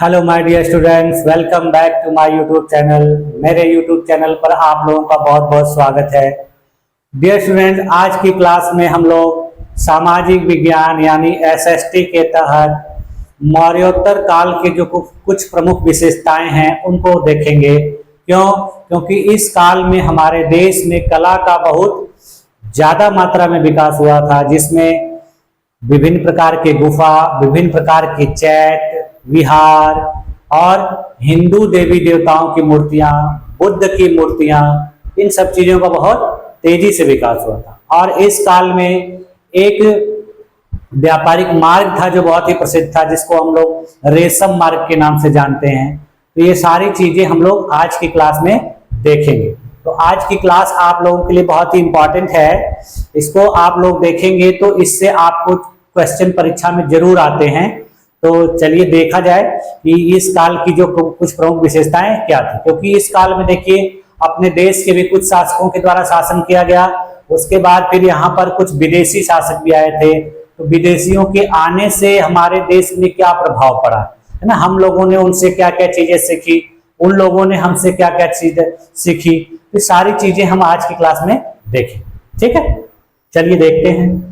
Hello my dear students, welcome back to my YouTube channel. मेरे YouTube channel पर आप लोगों का बहुत बहुत स्वागत है। डियर स्टूडेंट्स, आज की क्लास में हम लोग सामाजिक विज्ञान यानी एसएसटी के तहत मौर्योत्तर काल के जो कुछ प्रमुख विशेषताएं हैं उनको देखेंगे। क्योंकि इस काल में हमारे देश में कला का बहुत ज़्यादा मात्रा में विकास हुआ था, जिसमें विभिन्न प्रकार के गुफा, विभिन्न प्रकार के चैट, विहार और हिंदू देवी देवताओं की मूर्तियां, बुद्ध की मूर्तियां, इन सब चीजों का बहुत तेजी से विकास हुआ था। और इस काल में एक व्यापारिक मार्ग था जो बहुत ही प्रसिद्ध था, जिसको हम लोग रेशम मार्ग के नाम से जानते हैं। तो ये सारी चीजें हम लोग आज की क्लास में देखेंगे। तो आज की क्लास आप लोगों के लिए बहुत ही इंपॉर्टेंट है। इसको आप लोग देखेंगे तो इससे आपको क्वेश्चन परीक्षा में जरूर आते हैं। तो चलिए देखा जाए कि इस काल की जो कुछ प्रमुख विशेषताएं क्या थी। क्योंकि इस काल में देखिए अपने देश के भी कुछ शासकों के द्वारा शासन किया गया। उसके बाद फिर यहाँ पर कुछ विदेशी शासक भी आए थे। तो विदेशियों के आने से हमारे देश में क्या प्रभाव पड़ा है ना, हम लोगों ने उनसे क्या क्या चीजें सीखी, उन लोगों ने हमसे क्या क्या चीजें सीखी, ये सारी चीजें हम आज की क्लास में देखें। ठीक है, चलिए देखते हैं।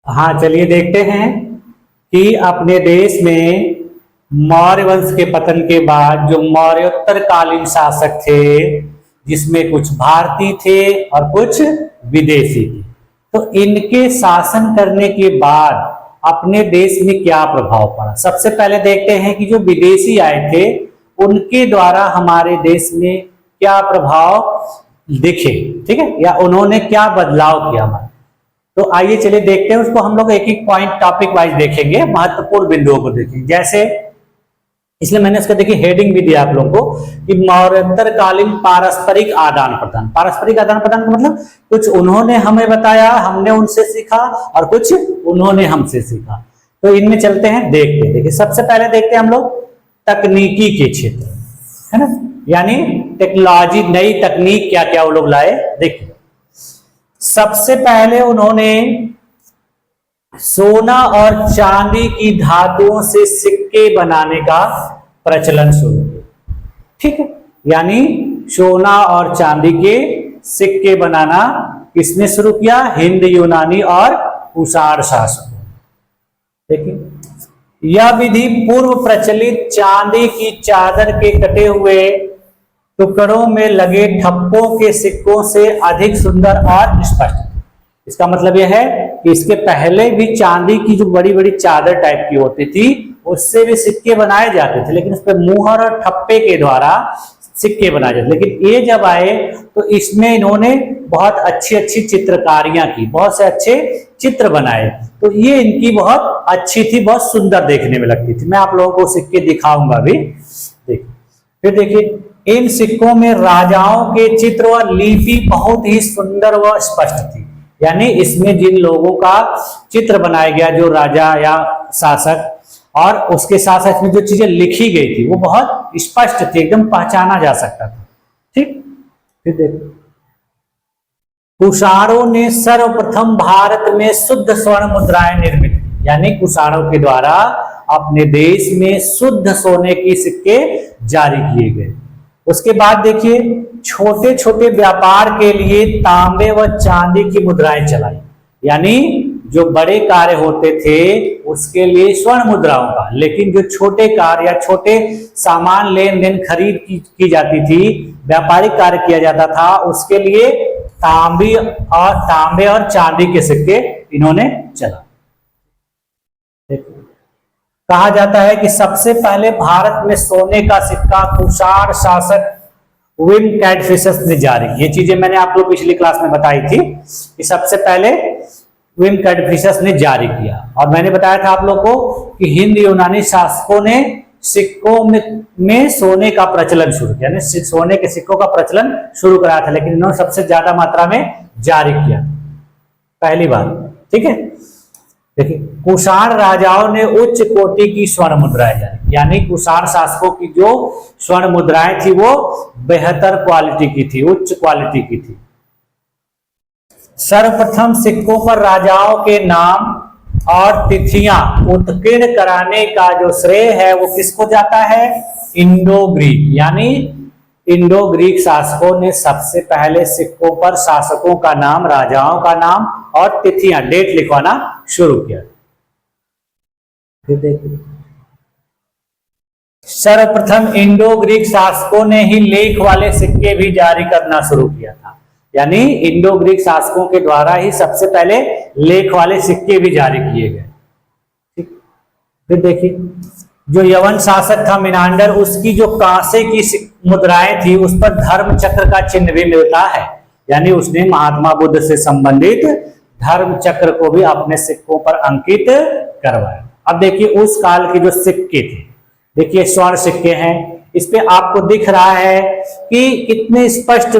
हाँ, चलिए देखते हैं कि अपने देश में मौर्य वंश के पतन के बाद जो मौर्योत्तर कालीन शासक थे, जिसमें कुछ भारतीय थे और कुछ विदेशी थे, तो इनके शासन करने के बाद अपने देश में क्या प्रभाव पड़ा। सबसे पहले देखते हैं कि जो विदेशी आए थे उनके द्वारा हमारे देश में क्या प्रभाव दिखे, ठीक है, या उन्होंने क्या बदलाव किया हमारे। तो आइए चलिए देखते हैं, उसको हम लोग एक एक पॉइंट टॉपिक वाइज देखेंगे, महत्वपूर्ण बिंदुओं को देखेंगे। जैसे इसलिए मैंने इसका देखिए हेडिंग भी दिया आप लोगों को कि मौर्योत्तर कालीन पारस्परिक आदान प्रदान। पारस्परिक आदान प्रदान का मतलब कुछ उन्होंने हमें बताया, हमने उनसे सीखा, और कुछ उन्होंने हमसे सीखा। तो इनमें चलते हैं, देखते हैं। देखिए सबसे पहले देखते हैं हम लोग तकनीकी के क्षेत्र, है ना, यानी टेक्नोलॉजी, नई तकनीक क्या क्या वो लोग लाए। देखिए सबसे पहले उन्होंने सोना और चांदी की धातुओं से सिक्के बनाने का प्रचलन शुरू किया। ठीक है, यानी सोना और चांदी के सिक्के बनाना किसने शुरू किया? हिंद यूनानी और कुषाण शासकों। देखिए यह विधि पूर्व प्रचलित चांदी की चादर के कटे हुए टुकड़ों में लगे ठप्पों के सिक्कों से अधिक सुंदर और स्पष्ट। इसका मतलब यह है कि इसके पहले भी चांदी की जो बड़ी बड़ी चादर टाइप की होती थी उससे भी सिक्के बनाए जाते थे, लेकिन उस पर मुहर और ठप्पे के द्वारा सिक्के बनाए जाते। लेकिन ये जब आए तो इसमें इन्होंने बहुत अच्छी अच्छी चित्रकारियां की, बहुत से अच्छे चित्र बनाए। तो ये इनकी बहुत अच्छी थी, बहुत सुंदर देखने में लगती थी। मैं आप लोगों को सिक्के दिखाऊंगा भी। देखिए फिर देखिए इन सिक्कों में राजाओं के चित्र और लिपि बहुत ही सुंदर व स्पष्ट थी। यानी इसमें जिन लोगों का चित्र बनाया गया, जो राजा या शासक, और उसके साथ साथ में जो चीजें लिखी गई थी वो बहुत स्पष्ट थी, एकदम पहचाना जा सकता था। ठीक, फिर देखो कुषाणों ने सर्वप्रथम भारत में शुद्ध स्वर्ण मुद्राएं निर्मित की। यानी कुषाणों के द्वारा अपने देश में शुद्ध सोने के सिक्के जारी किए गए। उसके बाद देखिए छोटे छोटे व्यापार के लिए तांबे व चांदी की मुद्राएं चलाई। यानी जो बड़े कार्य होते थे उसके लिए स्वर्ण मुद्राओं का, लेकिन जो छोटे कार्य या छोटे सामान लेन देन खरीद की जाती थी, व्यापारिक कार्य किया जाता था, उसके लिए तांबे और चांदी के सिक्के इन्होंने चला। कहा जाता है कि सबसे पहले भारत में सोने का सिक्का कुषाण शासक विम कैडफिशस ने जारी की। ये चीजें मैंने आप लोग पिछली क्लास में बताई थी कि सबसे पहले विम कैडफिशस ने जारी किया। और मैंने बताया था आप लोग को कि हिंद यूनानी शासकों ने सिक्कों में सोने का प्रचलन शुरू किया, सोने के सिक्कों का प्रचलन शुरू कराया था, लेकिन इन्होंने सबसे ज्यादा मात्रा में जारी किया पहली बार। ठीक है, देखिए कुषाण राजाओं ने उच्च कोटि की स्वर्ण मुद्राएं जारी, यानी कुषाण शासकों की जो स्वर्ण मुद्राएं थी वो बेहतर क्वालिटी की थी, उच्च क्वालिटी की थी। सर्वप्रथम सिक्कों पर राजाओं के नाम और तिथियां उत्कीर्ण कराने का जो श्रेय है वो किसको जाता है? इंडो ग्रीक, यानी इंडो ग्रीक शासकों ने सबसे पहले सिक्कों पर शासकों का नाम, राजाओं का नाम और तिथियां, डेट लिखवाना शुरू किया। फिर देखिए, सर्वप्रथम इंडो ग्रीक शासकों ने ही लेख वाले सिक्के भी जारी करना शुरू किया था, यानी इंडो ग्रीक शासकों के द्वारा ही सबसे पहले लेख वाले सिक्के भी जारी किए गए। ठीक, फिर देखिए, जो यवन शासक था मिनांडर, उसकी जो कांसे की मुद्राएं थी उस पर धर्म चक्र का चिन्ह भी मिलता है, यानी उसने महात्मा बुद्ध से संबंधित धर्म चक्र को भी अपने सिक्कों पर अंकित करवाया। अब देखिए उस काल के जो सिक्के थे, देखिए स्वर्ण सिक्के हैं, इस पे आपको दिख रहा है कि कितने स्पष्ट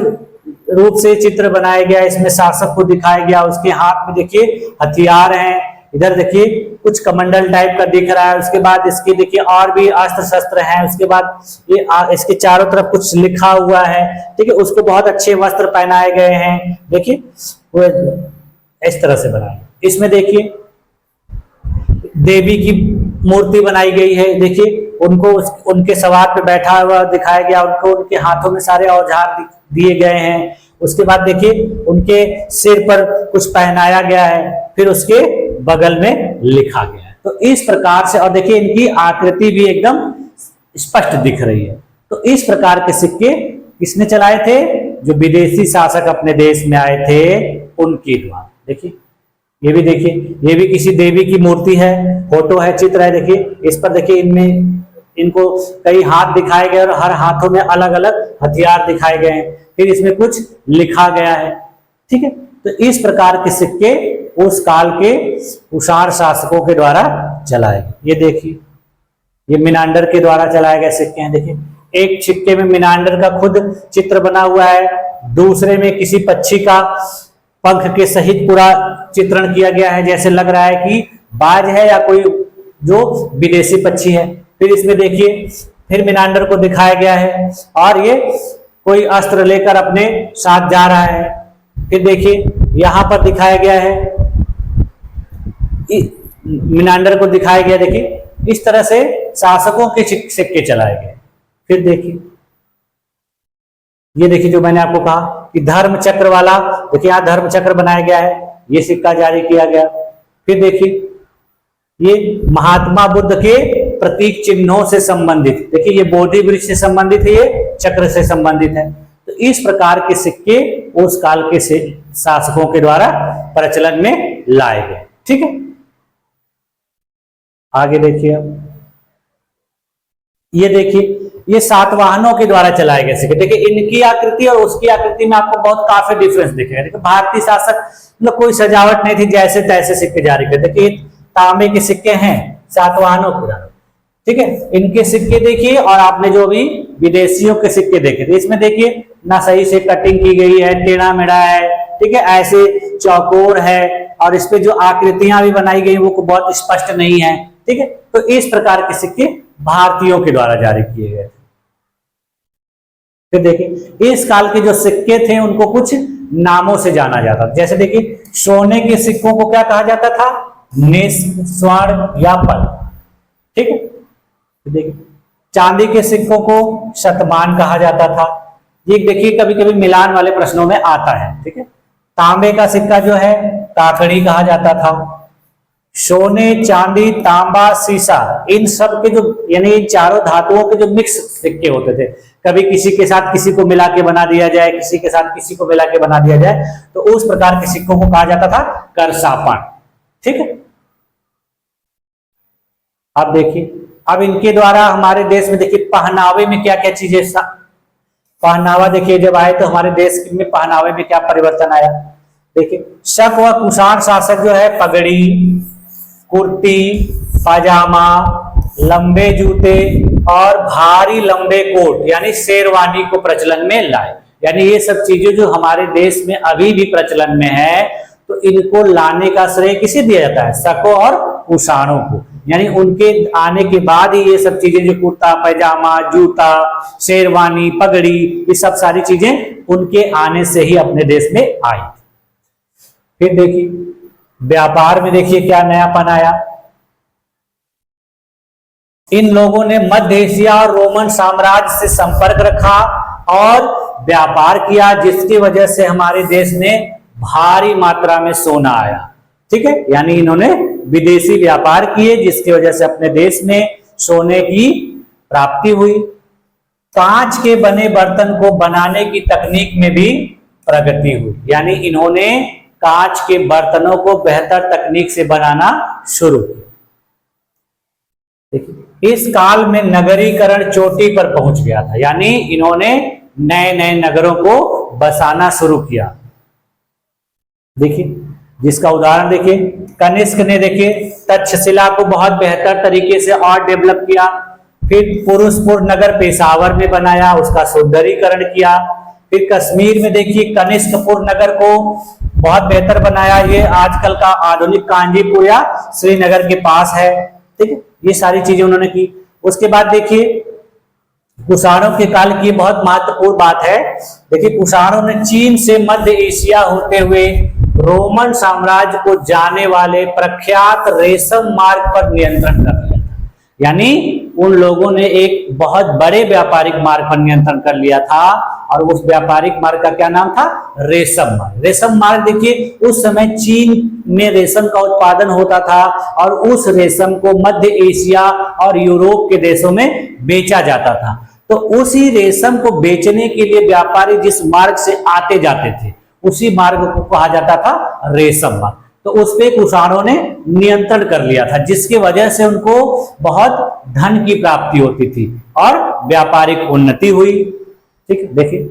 रूप से चित्र बनाया गया, इसमें शासक को दिखाया गया, उसके हाथ में देखिए हथियार हैं, इधर देखिए कुछ कमंडल टाइप का दिख रहा है, उसके बाद इसके देखिए और भी अस्त्र शस्त्र हैं, उसके बाद ये इसके चारों तरफ कुछ लिखा हुआ है, ठीक है, उसको बहुत अच्छे वस्त्र पहनाए गए हैं, देखिए वो इस तरह से बनाए। इसमें देखिए देवी की मूर्ति बनाई गई है, देखिए उनको उनके सवार पे बैठा हुआ दिखाया गया, उनको उनके हाथों में सारे औजार दिए गए हैं, उसके बाद देखिए उनके सिर पर कुछ पहनाया गया है, फिर उसके बगल में लिखा गया है। तो इस प्रकार से, और देखिए इनकी आकृति भी एकदम स्पष्ट दिख रही है। तो इस प्रकार के सिक्के किसने चलाए थे? जो विदेशी शासक अपने देश में आए थे उनके द्वारा। देखिए ये भी देखिए, ये भी किसी देवी की मूर्ति है, फोटो है, चित्र है, देखिए इस पर देखिए इनमें इनको कई हाथ दिखाए गए और हर हाथों में अलग अलग हथियार दिखाए गए हैं, फिर इसमें कुछ लिखा गया है। ठीक है, तो इस प्रकार के सिक्के उस काल के कुषाण शासकों के द्वारा चलाए गए। ये देखिए, ये मिनांडर के द्वारा चलाए गए सिक्के हैं। देखिए एक सिक्के में मिनांडर का खुद चित्र बना हुआ है, दूसरे में किसी पक्षी का पंख के सहित पूरा चित्रण किया गया है, जैसे लग रहा है कि बाज है या कोई जो विदेशी पक्षी है। फिर इसमें देखिए फिर मिनांडर को दिखाया गया है और ये कोई अस्त्र लेकर अपने साथ जा रहा है। फिर देखिए यहां पर दिखाया गया है, मिनांडर को दिखाया गया, देखिए इस तरह से शासकों के सिक्के चलाए गए। फिर देखिए ये देखिए जो मैंने आपको कहा कि धर्म चक्र वाला, देखिए यहां धर्म चक्र बनाया गया है, ये सिक्का जारी किया गया। फिर देखिए ये महात्मा बुद्ध के प्रतीक चिन्हों से संबंधित, देखिए ये बोधि वृक्ष से संबंधित है, ये चक्र से संबंधित है। तो इस प्रकार के सिक्के उस काल के शासकों के द्वारा प्रचलन में लाए गए। ठीक है, आगे देखिए अब ये देखिए ये सातवाहनों के द्वारा चलाए गए सिक्के। देखिए इनकी आकृति और उसकी आकृति में आपको बहुत काफी डिफरेंस दिखेगा। देखिए भारतीय शासक मतलब कोई सजावट नहीं थी, जैसे तैसे सिक्के जारी करते। देखिए तांबे के सिक्के हैं सातवाहनों के द्वारा, ठीक है, इनके सिक्के देखिए, और आपने जो भी विदेशियों के सिक्के देखे थे इसमें देखिए ना सही से कटिंग की गई है, टेढ़ा मेढ़ा है, ठीक है, ऐसे चौकोर है, और इस पे जो आकृतियां भी बनाई गई वो बहुत स्पष्ट नहीं है। ठीक है, तो इस प्रकार के सिक्के भारतीयों के द्वारा जारी किए गए। फिर देखिए इस काल के जो सिक्के थे उनको कुछ नामों से जाना जाता था। जैसे देखिए सोने के सिक्कों को क्या कहा जाता था? निस्क, स्वर्ण या पल। ठीक है, देखिए चांदी के सिक्कों को शतमान कहा जाता था। ये देखिए कभी कभी मिलान वाले प्रश्नों में आता है। ठीक है, तांबे का सिक्का जो है काकड़ी कहा जाता था। सोने, चांदी, तांबा, सीसा, इन सब के जो यानी इन चारों धातुओं के जो मिक्स सिक्के होते थे, कभी किसी के साथ किसी को मिला के बना दिया जाए, किसी के साथ किसी को मिला के बना दिया जाए, तो उस प्रकार के सिक्कों को कहा जाता था करसापान। ठीक है, अब देखिए अब इनके द्वारा हमारे देश में देखिए पहनावे में क्या क्या चीजें, पहनावा देखिए जब आए तो हमारे देश में पहनावे में क्या परिवर्तन आया। देखिए शक व कुषाण शासक जो है पगड़ी, कुर्ती, पाजामा, लंबे जूते और भारी लंबे कोट यानी शेरवानी को प्रचलन में लाए। यानी ये सब चीजें जो हमारे देश में अभी भी प्रचलन में है, तो इनको लाने का श्रेय किसे दिया जाता है? शकों और कुषाणों को। यानी उनके आने के बाद ही ये सब चीजें जो कुर्ता, पैजामा, जूता, शेरवानी, पगड़ी, ये सब सारी चीजें उनके आने से ही अपने देश में आई। फिर देखिए व्यापार में देखिए क्या नयापन आया। इन लोगों ने मध्य एशिया और रोमन साम्राज्य से संपर्क रखा और व्यापार किया, जिसकी वजह से हमारे देश में भारी मात्रा में सोना आया। ठीक है, यानी इन्होंने विदेशी व्यापार किए जिसकी वजह से अपने देश में सोने की प्राप्ति हुई। कांच के बने बर्तन को बनाने की तकनीक में भी प्रगति हुई, यानी इन्होंने कांच के बर्तनों को बेहतर तकनीक से बनाना शुरू किया। इस काल में नगरीकरण चोटी पर पहुंच गया था, यानी इन्होंने नए नए नगरों को बसाना शुरू किया। देखिए, जिसका उदाहरण देखिए, कनिष्क ने देखिए तक्षशिला को बहुत बेहतर तरीके से और डेवलप किया। फिर पुरुषपुर नगर पेशावर में बनाया, उसका सुंदरीकरण किया। फिर कश्मीर में देखिए कनिष्कपुर नगर को बहुत बेहतर बनाया, ये आजकल का आधुनिक कांजीपुर या श्रीनगर के पास है। ठीक है, ये सारी चीजें उन्होंने की। उसके बाद देखिए कुषाणों के काल की बहुत महत्वपूर्ण बात है। देखिए, कुषाणों ने चीन से मध्य एशिया होते हुए रोमन साम्राज्य को जाने वाले प्रख्यात रेशम मार्ग पर नियंत्रण कर लिया था, यानी उन लोगों ने एक बहुत बड़े व्यापारिक मार्ग पर नियंत्रण कर लिया था और उस व्यापारिक मार्ग का क्या नाम था? रेशम मार्ग। रेशम मार्ग देखिए, उस समय चीन में रेशम का उत्पादन होता था और उस रेशम को मध्य एशिया और यूरोप के देशों में बेचा जाता था। तो उसी रेशम को बेचने के लिए व्यापारी जिस मार्ग से आते जाते थे उसी मार्ग को कहा जाता था रेशम मार्ग। तो उस पे कुषाणों ने नियंत्रण कर लिया था, जिसकी वजह से उनको बहुत धन की प्राप्ति होती थी और व्यापारिक उन्नति हुई। ठीक है, देखिए,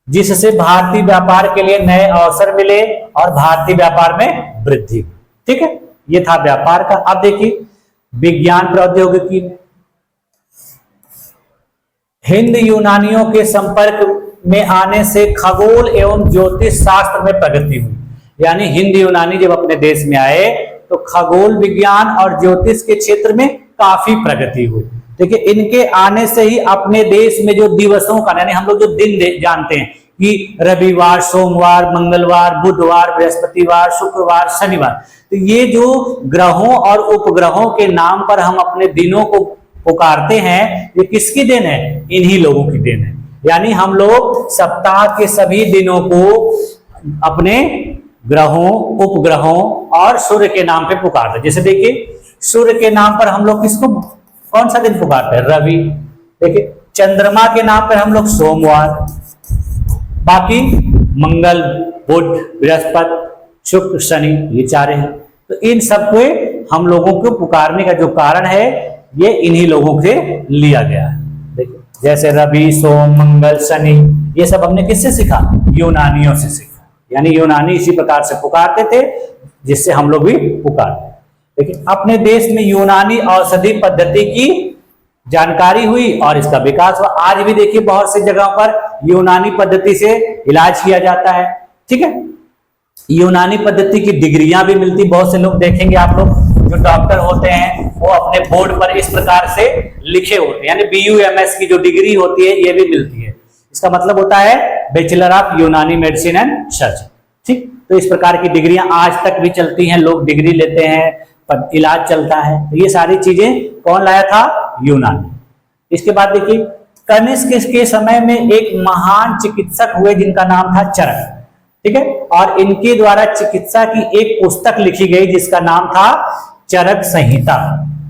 जिससे भारतीय व्यापार के लिए नए अवसर मिले और भारतीय व्यापार में वृद्धि हुई। ठीक है, ये था व्यापार का। अब देखिए विज्ञान प्रौद्योगिकी में हिंद यूनानियों के संपर्क में आने से खगोल एवं ज्योतिष शास्त्र में प्रगति हुई, यानी हिंद यूनानी जब अपने देश में आए तो खगोल विज्ञान और ज्योतिष के क्षेत्र में काफी प्रगति हुई। देखिए, इनके आने से ही अपने देश में जो दिवसों का, यानी हम लोग जो दिन जानते हैं कि रविवार, सोमवार, मंगलवार, बुधवार, बृहस्पतिवार, शुक्रवार, शनिवार, तो ये जो ग्रहों और उपग्रहों के नाम पर हम अपने दिनों को पुकारते हैं, ये किसकी देन है? इन्हीं लोगों की देन है। यानी हम लोग सप्ताह के सभी दिनों को अपने ग्रहों, उपग्रहों और सूर्य के नाम पे पुकारते हैं। जैसे देखिए, सूर्य के नाम पर हम लोग किसको, कौन सा दिन पुकारते हैं? रवि। देखिए, चंद्रमा के नाम पर हम लोग सोमवार, बाकी मंगल, बुध, बृहस्पति, शुक्र, शनि, ये चारे हैं। तो इन सबको हम लोगों को पुकारने का जो कारण है ये इन्हीं लोगों से लिया गया है। देखिए, जैसे रवि, सोम, मंगल, शनि, ये सब हमने किससे सीखा? यूनानियों से सीखा। यानी यूनानी इसी प्रकार से पुकारते थे जिससे हम लोग भी पुकारते। लेकिन अपने देश में यूनानी औषधि पद्धति की जानकारी हुई और इसका विकास हुआ। आज भी देखिए बहुत सी जगहों पर यूनानी पद्धति से इलाज किया जाता है। ठीक है, यूनानी पद्धति की डिग्रियां भी मिलती, बहुत से लोग देखेंगे आप लोग जो डॉक्टर होते हैं वो अपने बोर्ड पर इस प्रकार से लिखे होते हैं, यानी BUMS की जो डिग्री होती है ये भी मिलती है। इसका मतलब होता है बैचलर ऑफ यूनानी मेडिसिन एंड सर्जरी। ठीक, तो इस प्रकार की डिग्रियां आज तक भी चलती हैं, लोग डिग्री लेते हैं, पर इलाज चलता है। तो ये सारी चीजें कौन लाया था? यूनानी। इसके बाद देखिए, कनिष्क के समय में एक महान चिकित्सक हुए जिनका नाम था चरक। ठीक है, और इनके द्वारा चिकित्सा की एक पुस्तक लिखी गई जिसका नाम था चरक संहिता।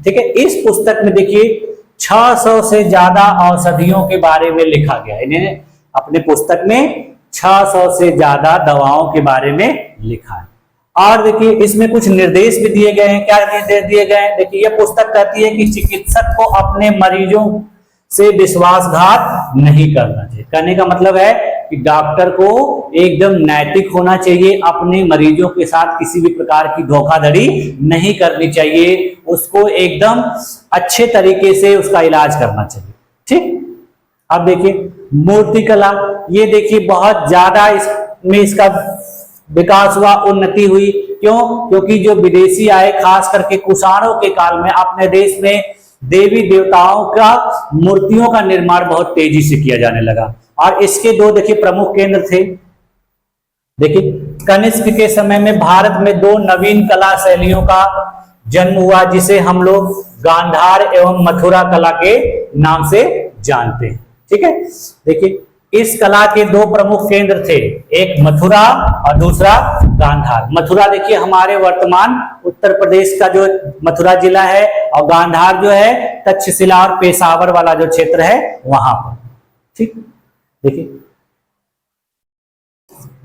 ठीक है, इस पुस्तक में देखिए 600 से ज्यादा औषधियों के बारे में लिखा गया। इन्हें अपने पुस्तक में 600 से ज्यादा दवाओं के बारे में लिखा है। और देखिए इसमें कुछ निर्देश भी दिए गए हैं। क्या निर्देश दिए गए हैं? देखिए, यह पुस्तक कहती है कि चिकित्सक को अपने मरीजों से विश्वासघात नहीं करना चाहिए। कहने का मतलब है कि डॉक्टर को एकदम नैतिक होना चाहिए, अपने मरीजों के साथ किसी भी प्रकार की धोखाधड़ी नहीं करनी चाहिए, उसको एकदम अच्छे तरीके से उसका इलाज करना चाहिए। ठीक, अब देखिए मूर्तिकला, ये देखिए बहुत ज्यादा इसमें इसका विकास हुआ, उन्नति हुई। क्यों? क्योंकि जो विदेशी आए, खास करके कुषाणों के काल में अपने देश में देवी देवताओं का मूर्तियों का निर्माण बहुत तेजी से किया जाने लगा। और इसके दो देखिए प्रमुख केंद्र थे। देखिए, कनिष्क के समय में भारत में दो नवीन कला शैलियों का जन्म हुआ, जिसे हम लोग गांधार एवं मथुरा कला के नाम से जानते हैं। ठीक है, देखिए इस कला के दो प्रमुख केंद्र थे, एक मथुरा और दूसरा गांधार। मथुरा देखिए हमारे वर्तमान उत्तर प्रदेश का जो मथुरा जिला है, और गांधार जो है तक्षशिला और पेशावर वाला जो क्षेत्र है वहां पर। ठीक, देखिए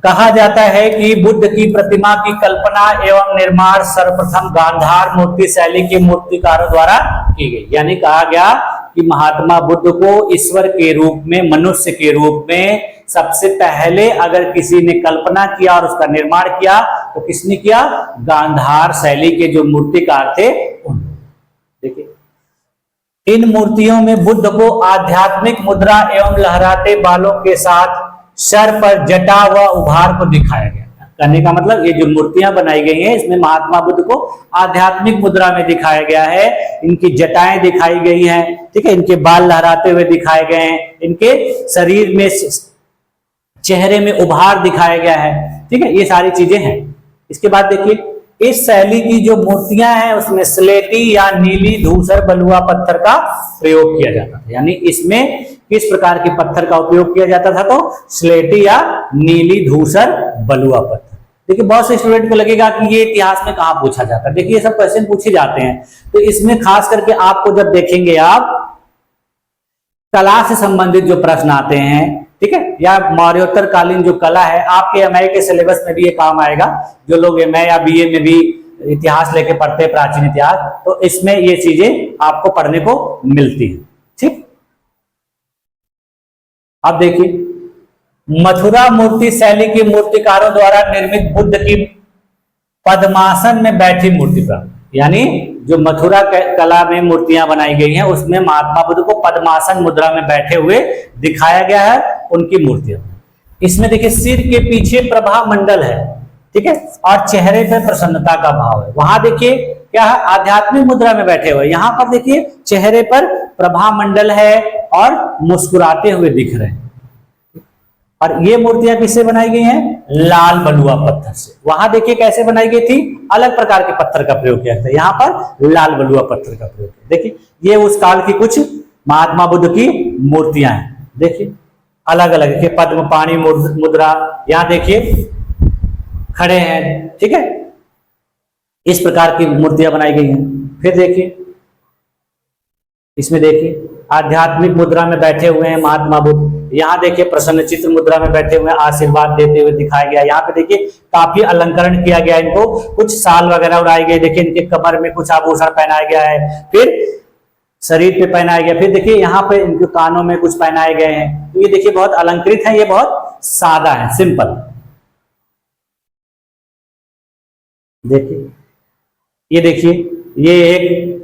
कहा जाता है कि बुद्ध की प्रतिमा की कल्पना एवं निर्माण सर्वप्रथम गांधार मूर्ति शैली के मूर्तिकारों द्वारा की गई। यानी कहा गया कि महात्मा बुद्ध को ईश्वर के रूप में, मनुष्य के रूप में सबसे पहले अगर किसी ने कल्पना किया और उसका निर्माण किया तो किसने किया? गांधार शैली के जो मूर्तिकार थे उन्होंने। देखिए इन मूर्तियों में बुद्ध को आध्यात्मिक मुद्रा एवं लहराते बालों के साथ सर पर जटा व उभार को दिखाया गया। कहने का मतलब ये जो मूर्तियां बनाई गई हैं इसमें महात्मा बुद्ध को आध्यात्मिक मुद्रा में दिखाया गया है। इनकी जटाएं दिखाई गई हैं, ठीक है, इनके बाल लहराते हुए दिखाए गए हैं, इनके शरीर में, चेहरे में उभार दिखाया गया है। ठीक है, ये सारी चीजें हैं। इसके बाद देखिए इस शैली की जो मूर्तियां हैं उसमें स्लेटी या नीली धूसर बलुआ पत्थर का प्रयोग किया जाता था। यानी इसमें किस प्रकार के पत्थर का उपयोग किया जाता था? तो स्लेटी या नीली धूसर बलुआ पत्थर। देखिए बहुत से स्टूडेंट को लगेगा कि ये इतिहास में कहां पूछा जाता है। देखिए ये सब क्वेश्चन पूछे जाते हैं, तो इसमें खास करके आपको जब देखेंगे आप कला से संबंधित जो प्रश्न आते हैं, ठीक है, या मौर्योत्तर कालीन जो कला है, आपके एमए के सिलेबस में भी ये काम आएगा। जो लोग एमए या बीए में भी इतिहास लेके पढ़ते हैं, प्राचीन इतिहास, तो इसमें ये चीजें आपको पढ़ने को मिलती है। ठीक, अब देखिए मथुरा मूर्ति शैली के मूर्तिकारों द्वारा निर्मित बुद्ध की पद्मासन में बैठी मूर्ति प्राप्त। यानी जो मथुरा कला में मूर्तियां बनाई गई हैं उसमें महात्मा बुद्ध को पद्मासन मुद्रा में बैठे हुए दिखाया गया है, उनकी मूर्तियां। इसमें देखिए सिर के पीछे प्रभा मंडल है, ठीक है, और चेहरे पे प्रसन्नता का भाव है। वहां देखिए क्या है? आध्यात्मिक मुद्रा में बैठे हुए। यहां पर देखिए चेहरे पर प्रभा मंडल है और मुस्कुराते हुए दिख रहे हैं। और ये मूर्तियां किससे बनाई गई हैं? लाल बलुआ पत्थर से। वहां देखिए कैसे बनाई गई थी? अलग प्रकार के पत्थर का प्रयोग किया था, यहाँ पर लाल बलुआ पत्थर का प्रयोग किया। देखिए ये उस काल की कुछ महात्मा बुद्ध की मूर्तियां हैं। देखिए अलग अलग, देखिए पद्म पाणी मुद्रा, यहाँ देखिए खड़े हैं, ठीक है, इस प्रकार की मूर्तियां बनाई गई हैं। फिर देखिए इसमें देखिए आध्यात्मिक मुद्रा में बैठे हुए हैं महात्मा बुद्ध। यहाँ देखिए प्रसन्न चित्र मुद्रा में बैठे हुए आशीर्वाद देते हुए दिखाया गया। यहाँ पे देखिए काफी अलंकरण किया गया, इनको कुछ साल वगैरह उड़ाए गए। देखिए इनके कमर में कुछ आभूषण पहनाया गया है, फिर शरीर पे पहनाया गया, फिर देखिए यहाँ पे इनके कानों में कुछ पहनाए गए हैं। तो ये देखिए बहुत अलंकृत है, ये बहुत सादा है, सिंपल। देखिए ये देखिए ये एक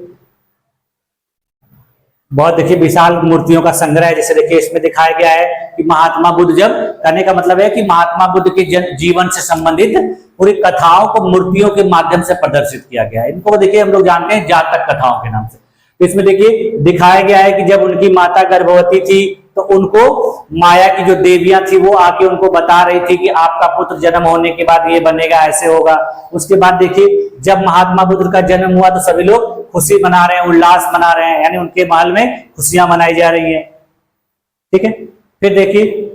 बहुत देखिए विशाल मूर्तियों का संग्रह है। जैसे देखिए इसमें दिखाया गया है कि महात्मा बुद्ध, जब कहने का मतलब है कि महात्मा बुद्ध के जीवन से संबंधित पूरी कथाओं को मूर्तियों के माध्यम से प्रदर्शित किया गया है। इनको देखिए हम लोग जानते हैं जातक कथाओं के नाम से। तो इसमें देखिए दिखाया गया है कि जब उनकी माता गर्भवती थी तो उनको माया की जो देवियां थी वो आके उनको बता रही थी कि आपका पुत्र जन्म होने के बाद ये बनेगा, ऐसे होगा। उसके बाद देखिए जब महात्मा बुद्ध का जन्म हुआ तो सभी लोग खुशी मना रहे हैं, उल्लास मना रहे हैं, यानी उनके महल में खुशियां मनाई जा रही हैं, ठीक है। फिर देखिए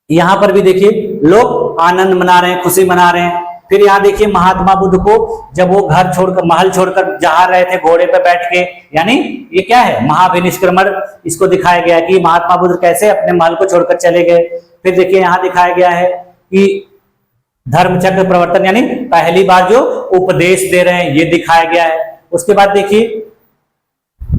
यहां पर भी देखिए लोग आनंद मना रहे हैं, खुशी मना रहे हैं। फिर यहाँ देखिए महात्मा बुद्ध को जब वो घर छोड़कर, महल छोड़कर जा रहे थे घोड़े पर बैठ के, यानी ये क्या है? महाविनिष्क्रमण इसको दिखाया गया कि महात्मा बुद्ध कैसे अपने महल को छोड़कर चले गए। फिर देखिए यहाँ दिखाया गया है कि धर्मचक्र प्रवर्तन, यानी पहली बार जो उपदेश दे रहे हैं ये दिखाया गया है। उसके बाद देखिए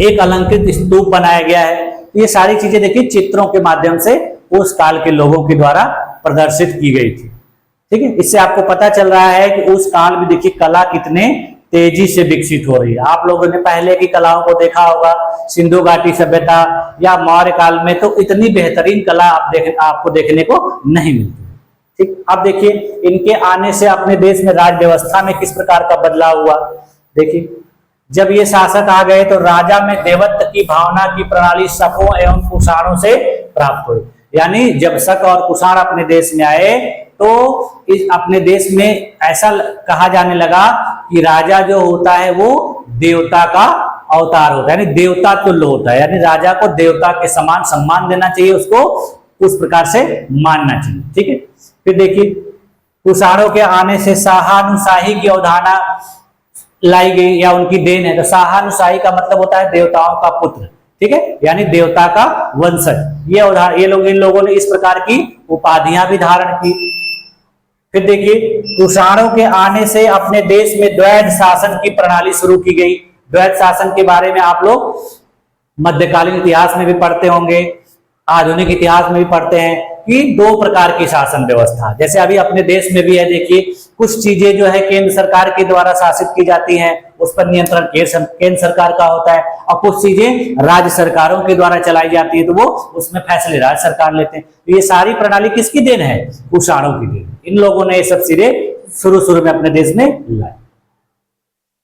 एक अलंकृत स्तूप बनाया गया है। ये सारी चीजें देखिए चित्रों के माध्यम से उस काल के लोगों के द्वारा प्रदर्शित की गई थी, ठीक है। इससे आपको पता चल रहा है कि उस काल में देखिए कला कितने तेजी से विकसित हो रही है। आप लोगों ने पहले की कलाओं को देखा होगा, सिंधु घाटी सभ्यता या मौर्य काल में तो इतनी बेहतरीन कला आपको देखने को नहीं मिलती, ठीक। अब देखिए इनके आने से अपने देश में राज व्यवस्था में किस प्रकार का बदलाव हुआ। देखिए जब ये शासक आ गए तो राजा में देवत्व की भावना की प्रणाली शकों एवं कुषाणों से प्राप्त हुई। यानी जब शक और कुषाण अपने देश में आए तो इस अपने देश में ऐसा कहा जाने लगा कि राजा जो होता है वो देवता का अवतार होता है, यानी देवता तुल्य होता है, यानी राजा को देवता के समान सम्मान देना चाहिए, उसको उस प्रकार से मानना चाहिए। ठीक है, फिर देखिए कुषाणों के आने से शाहानुशाही की अवधारणा लाई गई या उनकी देन है। तो शाहानुशाही का मतलब होता है देवताओं का पुत्र, ठीक है, यानी देवता का वंशज। ये लोग इन लोगों ने इस प्रकार की उपाधियां भी धारण की। फिर देखिए कुषाणों के आने से अपने देश में द्वैध शासन की प्रणाली शुरू की गई। द्वैध शासन के बारे में आप लोग मध्यकालीन इतिहास में भी पढ़ते होंगे, आधुनिक इतिहास में भी पढ़ते हैं कि दो प्रकार की शासन व्यवस्था, जैसे अभी अपने देश में भी है। देखिए कुछ चीजें जो है केंद्र सरकार के द्वारा शासित की जाती हैं, उस पर नियंत्रण केंद्र सरकार का होता है, और कुछ चीजें राज्य सरकारों के द्वारा चलाई जाती है, तो वो उसमें फैसले राज्य सरकार लेते हैं। तो ये सारी प्रणाली किसकी देन है? कुषाणों की देन। इन लोगों ने ये सब चीजें शुरू में अपने देश में लाई।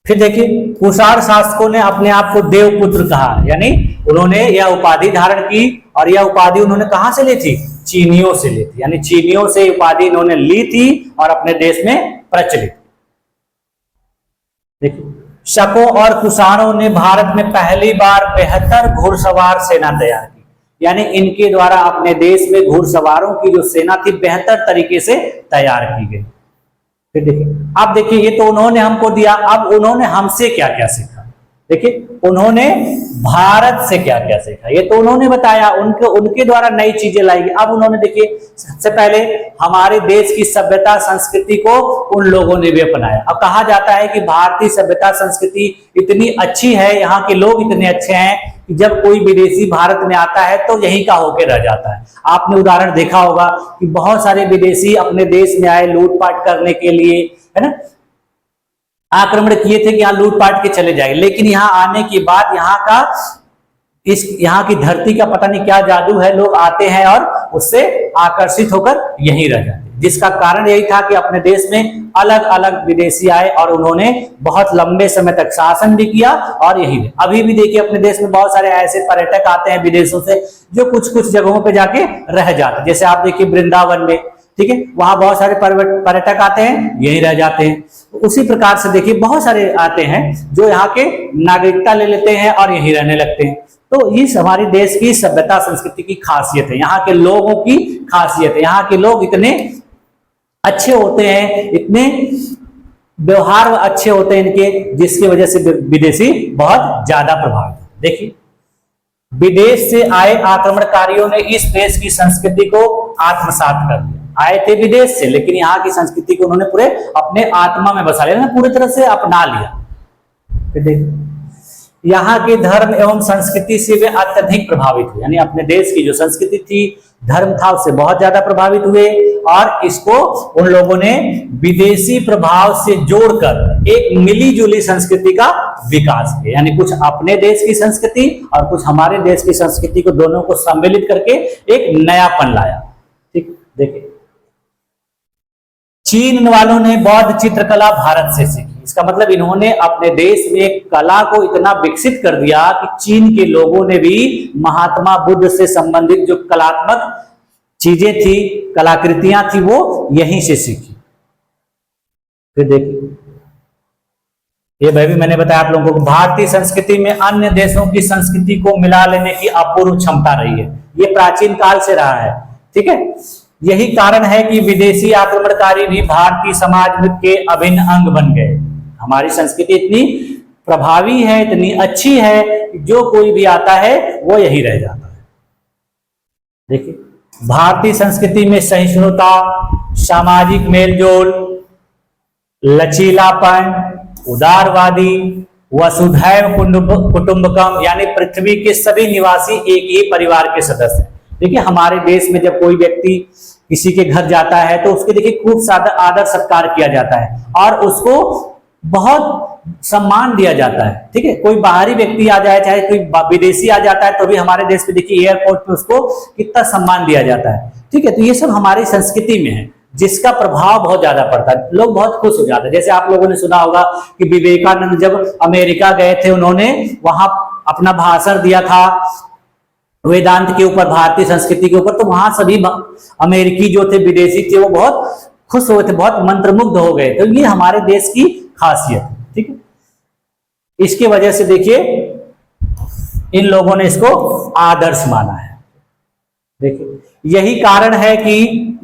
फिर देखिए कुषाण शासकों ने अपने आप को देवपुत्र कहा, यानी उन्होंने यह उपाधि धारण की, और यह उपाधि उन्होंने कहां से ली थी? चीनियों से ली थी, यानी चीनियों से उपाधि इन्होंने ली थी और अपने देश में प्रचलित। देखिए शकों और कुषाणों ने भारत में पहली बार बेहतर घुड़सवार सेना तैयार की, यानी इनके द्वारा अपने देश में घुड़सवारों की जो सेना थी बेहतर तरीके से तैयार की गई। फिर देखिए अब देखिए ये तो उन्होंने हमको दिया, अब उन्होंने हमसे क्या क्या सीखा। देखिए उन्होंने भारत से क्या क्या सीखा, ये तो उन्होंने बताया, उनके द्वारा नई चीजें लाई गई। अब उन्होंने देखिए सबसे पहले हमारे देश की सभ्यता संस्कृति को उन लोगों ने भी अपनाया। अब कहा जाता है कि भारतीय सभ्यता संस्कृति इतनी अच्छी है, यहाँ के लोग इतने अच्छे हैं कि जब कोई विदेशी भारत में आता है तो यहीं का होकर रह जाता है। आपने उदाहरण देखा होगा कि बहुत सारे विदेशी अपने देश में आए लूटपाट करने के लिए, है ना, आक्रमण किए थे कि यहाँ लूटपाट के चले जाए, लेकिन यहाँ आने के बाद यहाँ की धरती का पता नहीं क्या जादू है, लोग आते हैं और उससे आकर्षित होकर यहीं रह जाते हैं। जिसका कारण यही था कि अपने देश में अलग अलग विदेशी आए और उन्होंने बहुत लंबे समय तक शासन भी किया और यही रहे। अभी भी देखिए अपने देश में बहुत सारे ऐसे पर्यटक आते हैं विदेशों से जो कुछ कुछ जगहों पे जाके रह जाते हैं। जैसे आप देखिए वृंदावन में, ठीक है, वहां बहुत सारे पर्यटक आते हैं, यहीं रह जाते हैं। उसी प्रकार से देखिए बहुत सारे आते हैं जो यहाँ के नागरिकता ले लेते हैं और यहीं रहने लगते हैं। तो ये हमारे देश की सभ्यता संस्कृति की खासियत है, यहाँ के लोगों की खासियत है। यहाँ के लोग इतने अच्छे होते हैं, इतने व्यवहार अच्छे होते हैं इनके, जिसकी वजह से विदेशी बहुत ज्यादा प्रभावित है। देखिए विदेश से आए आक्रमणकारियों ने इस देश की संस्कृति को आत्मसात कर लिया। आए थे विदेश से, लेकिन यहाँ की संस्कृति को उन्होंने पूरे अपने आत्मा में बसा लिया, पूरी तरह से अपना लिया। फिर देखिए यहाँ के धर्म एवं संस्कृति से वे अत्यधिक प्रभावित हुए, यानी अपने देश की जो संस्कृति थी, धर्म था, उससे बहुत ज्यादा प्रभावित हुए और इसको उन लोगों ने विदेशी प्रभाव से जोड़कर एक मिली जुली संस्कृति का विकास किया, यानी कुछ अपने देश की संस्कृति और कुछ हमारे देश की संस्कृति को दोनों को सम्मिलित करके एक नयापन लाया। ठीक, देखिए चीन वालों ने बौद्ध चित्रकला भारत से सीखी। इसका मतलब इन्होंने अपने देश में कला को इतना विकसित कर दिया कि चीन के लोगों ने भी महात्मा बुद्ध से संबंधित जो कलात्मक चीजें थी, कलाकृतियां थी, वो यहीं से सीखी। फिर देखिए ये भाई भी मैंने बताया आप लोगों को, भारतीय संस्कृति में अन्य देशों की संस्कृति को मिला लेने की अपूर्व क्षमता रही है। ये प्राचीन काल से रहा है, ठीक है। यही कारण है कि विदेशी आक्रमणकारी भी भारतीय समाज के अभिन्न अंग बन गए। हमारी संस्कृति इतनी प्रभावी है, इतनी अच्छी है कि जो कोई भी आता है वो यही रह जाता है। देखिए भारतीय संस्कृति में सहिष्णुता, सामाजिक मेलजोल, लचीलापन, उदारवादी, वसुधैव कुटुंबकम, यानी पृथ्वी के सभी निवासी एक ही परिवार के सदस्य हैं। देखिए हमारे देश में जब कोई व्यक्ति किसी के घर जाता है तो उसके देखिए खूब आदर सत्कार किया जाता है और उसको बहुत सम्मान दिया जाता है, ठीक है। कोई बाहरी व्यक्ति आ जाए, चाहे कोई विदेशी आ जाता है, तो भी हमारे देश में देखिए एयरपोर्ट पे उसको कितना सम्मान दिया जाता है, ठीक है। तो ये सब हमारी संस्कृति में है, जिसका प्रभाव बहुत ज्यादा पड़ता है, लोग बहुत खुश हो जाते हैं। जैसे आप लोगों ने सुना होगा कि विवेकानंद जब अमेरिका गए थे, उन्होंने वहां अपना भाषण दिया था, वेदांत के ऊपर, भारतीय संस्कृति के ऊपर, तो वहां सभी अमेरिकी जो थे, विदेशी थे, वो बहुत खुश हुए थे, बहुत मंत्रमुग्ध हो गए। तो ये हमारे देश की खासियत है, ठीक है। इसकी वजह से देखिए इन लोगों ने इसको आदर्श माना है। देखिए यही कारण है कि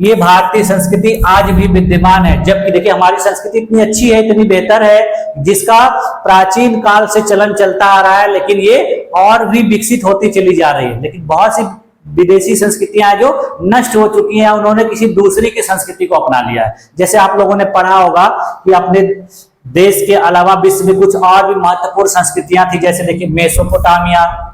ये भारतीय संस्कृति आज भी विद्यमान है। जबकि देखिए हमारी संस्कृति इतनी अच्छी है, इतनी बेहतर है, जिसका प्राचीन काल से चलन चलता आ रहा है, लेकिन ये और भी विकसित होती चली जा रही है। लेकिन बहुत सी विदेशी संस्कृतियां जो नष्ट हो चुकी हैं, उन्होंने किसी दूसरी की संस्कृति को अपना लिया है। जैसे आप लोगों ने पढ़ा होगा कि अपने देश के अलावा विश्व में कुछ और भी महत्वपूर्ण संस्कृतियां थी। जैसे देखिए मेसोपोटामिया,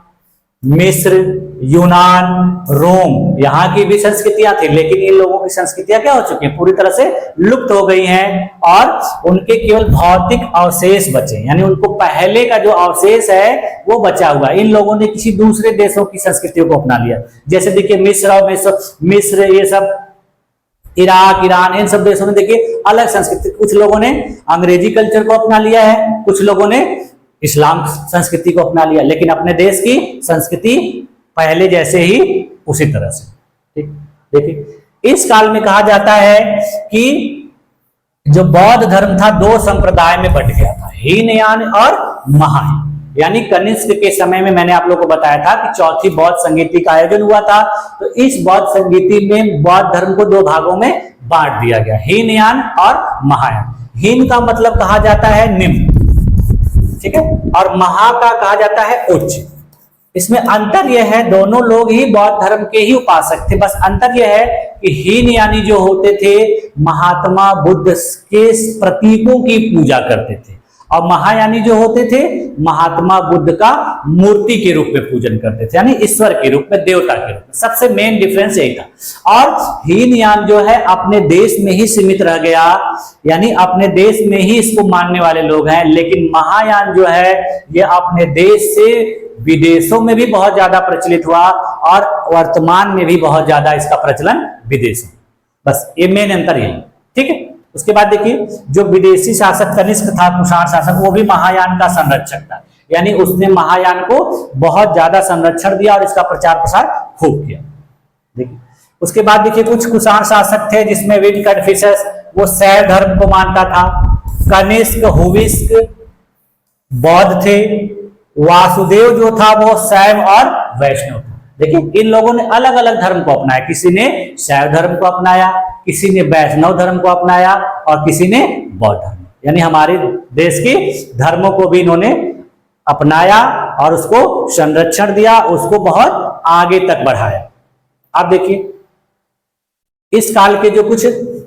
मिस्र, यूनान, रोम, यहाँ की भी संस्कृतियां थी। लेकिन इन लोगों की संस्कृतियां क्या हो चुकी हैं, पूरी तरह से लुप्त हो गई हैं, और उनके केवल भौतिक अवशेष बचे, यानी उनको पहले का जो अवशेष है वो बचा हुआ है। इन लोगों ने किसी दूसरे देशों की संस्कृतियों को अपना लिया। जैसे देखिए मिस्र और मिस्र, ये सब इराक, ईरान, इन सब देशों में देखिए अलग संस्कृति। कुछ लोगों ने अंग्रेजी कल्चर को अपना लिया है, कुछ लोगों ने इस्लाम संस्कृति को अपना लिया, लेकिन अपने देश की संस्कृति पहले जैसे ही उसी तरह से, ठीक। देखिए इस काल में कहा जाता है कि जो बौद्ध धर्म था दो संप्रदाय में बंट गया था, हीनयान और महायान। यानी कनिष्क के समय में मैंने आप लोगों को बताया था कि चौथी बौद्ध संगीति का आयोजन हुआ था। तो इस बौद्ध संगीति में बौद्ध धर्म को दो भागों में बांट दिया गया, हीनयान और महायान। हीन का मतलब कहा जाता है निम्न, ठीक है, और महा का कहा जाता है उच्च। इसमें अंतर यह है, दोनों लोग ही बौद्ध धर्म के ही उपासक थे। बस अंतर यह है कि हीन यानी जो होते थे महात्मा बुद्ध के प्रतीकों की पूजा करते थे, और महायानी जो होते थे महात्मा बुद्ध का मूर्ति के रूप में पूजन करते थे, यानी ईश्वर के रूप में, देवता के रूप में। सबसे मेन डिफरेंस यही था। और हीनयान जो है अपने देश में ही सीमित रह गया, यानी अपने देश में ही इसको मानने वाले लोग हैं। लेकिन महायान जो है ये अपने देश से विदेशों में भी बहुत ज्यादा प्रचलित हुआ, और वर्तमान में भी बहुत ज्यादा इसका प्रचलन विदेश में। बस ये मेन अंतर यही, ठीक है। उसके बाद देखिए जो विदेशी शासक कनिष्क था, कुषाण शासक, वो भी महायान का संरक्षक था, यानी उसने महायान को बहुत ज्यादा संरक्षण दिया और इसका प्रचार प्रसार खूब किया। देखिए उसके बाद देखिए कुछ कुषाण शासक थे जिसमें विन कन्फ्यूशस, वो शैव धर्म को मानता था। कनिष्क, हुविस्क बौद्ध थे। वासुदेव जो था वो शैव और वैष्णव था। देखिए इन लोगों ने अलग अलग धर्म को अपनाया, किसी ने शैव धर्म को अपनाया, किसी ने वैष्णव धर्म को अपनाया, और किसी ने बौद्ध धर्म। यानी हमारे देश के धर्मों को भी इन्होंने अपनाया और उसको संरक्षण दिया, उसको बहुत आगे तक बढ़ाया। अब देखिए इस काल के जो कुछ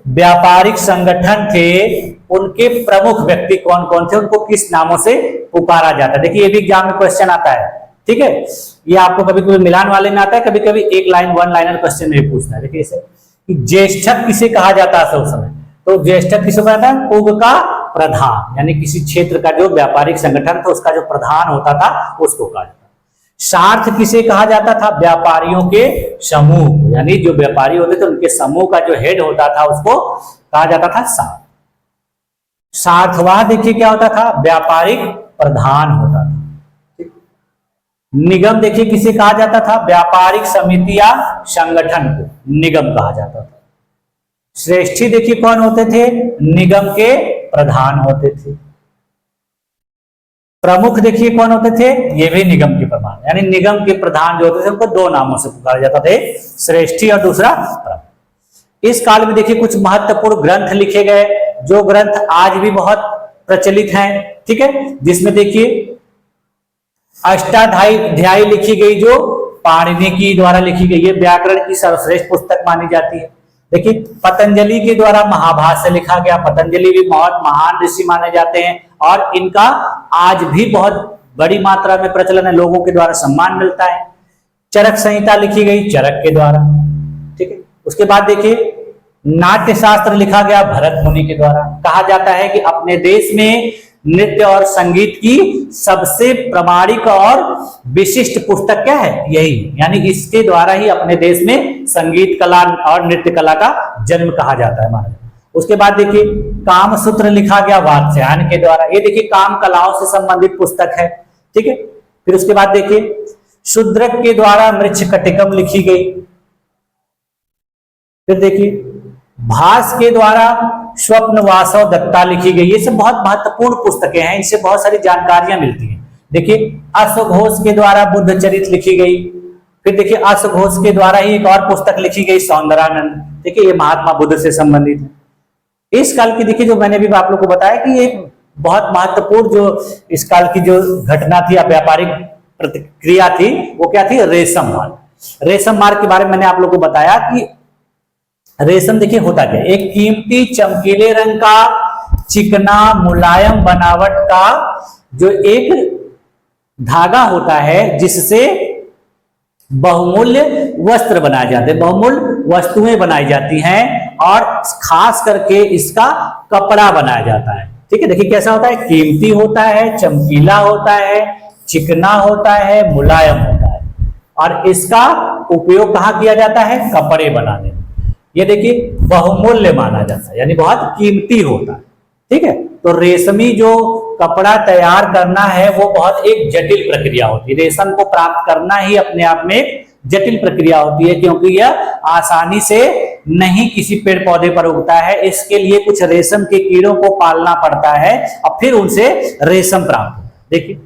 व्यापारिक संगठन थे उनके प्रमुख व्यक्ति कौन कौन थे, उनको किस नामों से पुकारा जाता है। देखिए ये भी एग्जाम में क्वेश्चन आता है, ठीक है। ये आपको कभी कभी मिलान वाले में आता है, कभी कभी एक लाइन वन लाइनर क्वेश्चन में पूछता है। देखिए इसे कि ज्येष्ठक किसे कहा जाता था उस समय, तो ज्येष्ठक किसे कहा था, पुग का प्रधान, यानी किसी क्षेत्र का जो व्यापारिक संगठन था उसका जो प्रधान होता था उसको कहा जाता। सार्थ किसे कहा जाता था, व्यापारियों के समूह, यानी जो व्यापारी होते थे उनके समूह का जो हेड होता था उसको कहा जाता था सार्थ। सार्थवाह देखिए क्या होता था, व्यापारिक प्रधान होता था। निगम देखिए किसे कहा जाता था, व्यापारिक समिति या संगठन को निगम कहा जाता था। श्रेष्ठी देखिए कौन होते थे, निगम के प्रधान होते थे। प्रमुख देखिए कौन होते थे, ये भी निगम के प्रधान, यानी निगम के प्रधान जो होते थे उनको दो नामों से पुकारा जाता था, श्रेष्ठी और दूसरा प्रमुख। इस काल में देखिए कुछ महत्वपूर्ण ग्रंथ लिखे गए, जो ग्रंथ आज भी बहुत प्रचलित हैं, ठीक है। जिसमें देखिए अष्टाध्यायी लिखी गई जो पाणिनि के द्वारा लिखी गई, ये व्याकरण की सर्वश्रेष्ठ पुस्तक मानी जाती है। देखिए पतंजलि के द्वारा महाभाष्य लिखा गया, पतंजलि भी बहुत महान ऋषि माने जाते हैं और इनका आज भी बहुत बड़ी मात्रा में प्रचलन है, लोगों के द्वारा सम्मान मिलता है। चरक संहिता लिखी गई चरक के द्वारा, ठीक है। उसके बाद देखिए नाट्य शास्त्र लिखा गया भरत मुनि के द्वारा। कहा जाता है कि अपने देश में नृत्य और संगीत की सबसे प्रामाणिक और विशिष्ट पुस्तक क्या है, यही, यानी इसके द्वारा ही अपने देश में संगीत कला और नृत्य कला का जन्म कहा जाता है माना। उसके बाद देखिए कामसूत्र लिखा गया वात्स्यायन के द्वारा, ये देखिए काम कलाओं से संबंधित पुस्तक है, ठीक है। फिर उसके बाद देखिए शूद्रक के द्वारा मृच्छकटिकम लिखी गई। फिर देखिए भास के द्वारा स्वप्न वासव दत्ता लिखी गई। ये सब बहुत महत्वपूर्ण पुस्तकें हैं, इनसे बहुत सारी जानकारियां मिलती हैं। देखिए अश्वघोष के द्वारा बुद्ध चरित लिखी गई। फिर देखिए अश्वघोष के द्वारा ही एक और पुस्तक लिखी गई सौंदरानंद। देखिए ये महात्मा बुद्ध से संबंधित है। इस काल की देखिए जो मैंने भी आप लोग को बताया कि एक बहुत महत्वपूर्ण जो इस काल की जो घटना थी या व्यापारिक प्रतिक्रिया थी वो क्या थी, रेशम मार्ग। रेशम मार्ग के बारे में मैंने आप लोग को बताया कि रेशम देखिए होता क्या, एक कीमती चमकीले रंग का चिकना मुलायम बनावट का जो एक धागा होता है जिससे बहुमूल्य वस्त्र बनाए जाते हैं, बहुमूल्य वस्तुएं बनाई जाती हैं और खास करके इसका कपड़ा बनाया जाता है। ठीक है, देखिए कैसा होता है, कीमती होता है, चमकीला होता है, चिकना होता है, मुलायम होता है और इसका उपयोग कहाँ किया जाता है, कपड़े बनाने में। ये देखिए बहुमूल्य माना जाता है यानी बहुत कीमती होता है। ठीक है, तो रेशमी जो कपड़ा तैयार करना है वो बहुत एक जटिल प्रक्रिया होती है। रेशम को प्राप्त करना ही अपने आप में एक जटिल प्रक्रिया होती है क्योंकि यह आसानी से नहीं किसी पेड़ पौधे पर उगता है। इसके लिए कुछ रेशम के कीड़ों को पालना पड़ता है और फिर उनसे रेशम प्राप्त होता है। देखिए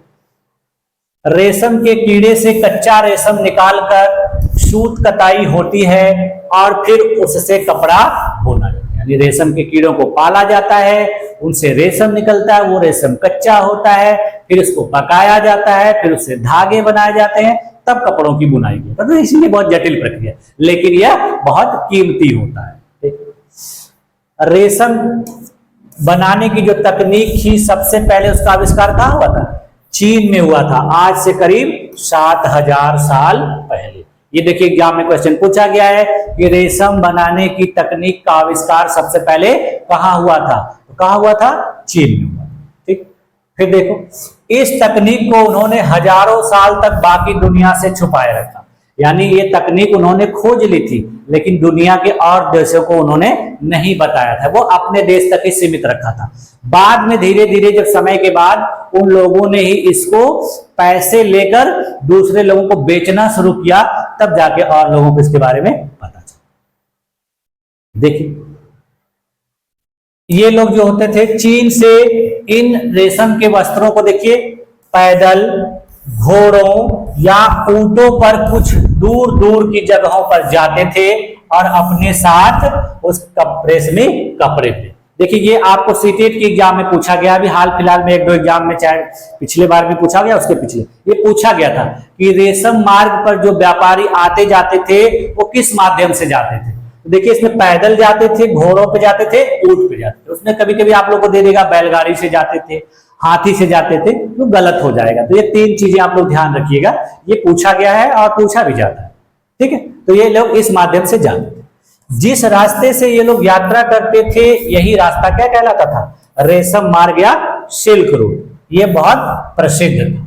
रेशम के कीड़े से कच्चा रेशम निकालकर सूत कताई होती है और फिर उससे कपड़ा बुना जाता है। यानी रेशम के कीड़ों को पाला जाता है, उनसे रेशम निकलता है, वो रेशम कच्चा होता है, फिर उसको पकाया जाता है, फिर उससे धागे बनाए जाते हैं, तब कपड़ों की बुनाई की। तो इसीलिए बहुत जटिल प्रक्रिया, लेकिन यह बहुत कीमती होता है। रेशम बनाने की जो तकनीक थी सबसे पहले उसका आविष्कार कहाँ हुआ था, चीन में हुआ था, आज से करीब 7000 साल पहले। ये देखिए एग्जाम में क्वेश्चन पूछा गया है कि रेशम बनाने की तकनीक का आविष्कार सबसे पहले कहाँ हुआ था, तो कहाँ हुआ था, चीन में हुआ। ठीक, फिर देखो इस तकनीक को उन्होंने हजारों साल तक बाकी दुनिया से छुपाए रखा। यानी ये तकनीक उन्होंने खोज ली थी लेकिन दुनिया के और देशों को उन्होंने नहीं बताया था, वो अपने देश तक ही सीमित रखा था। बाद में धीरे धीरे जब समय के बाद उन लोगों ने ही इसको पैसे लेकर दूसरे लोगों को बेचना शुरू किया, तब जाके और लोगों को इसके बारे में पता चला। देखिए ये लोग जो होते थे चीन से इन रेशम के वस्त्रों को देखिए पैदल, घोड़ों या ऊंटों पर कुछ दूर दूर की जगहों पर जाते थे और अपने साथ उस रेशमी कपड़े थे। देखिए ये आपको सीटेट के एग्जाम में पूछा गया, अभी हाल फिलहाल में एक दो एग्जाम में, चाहे पिछले बार भी पूछा गया, उसके पिछले ये पूछा गया था कि रेशम मार्ग पर जो व्यापारी आते जाते थे वो किस माध्यम से जाते थे। तो देखिए इसमें पैदल जाते थे, घोड़ों पे जाते थे, ऊंट पे जाते थे। उसमें कभी कभी आप लोग को दे देगा बैलगाड़ी से जाते थे, हाथी से जाते थे, तो गलत हो जाएगा। तो ये तीन चीजें आप लोग ध्यान रखिएगा, ये पूछा गया है और पूछा भी जाता है। ठीक है, तो ये लोग इस माध्यम से जाते थे। जिस रास्ते से ये लोग यात्रा करते थे यही रास्ता क्या कहलाता था, रेशम मार्ग या सिल्क रूट। ये बहुत प्रसिद्ध था।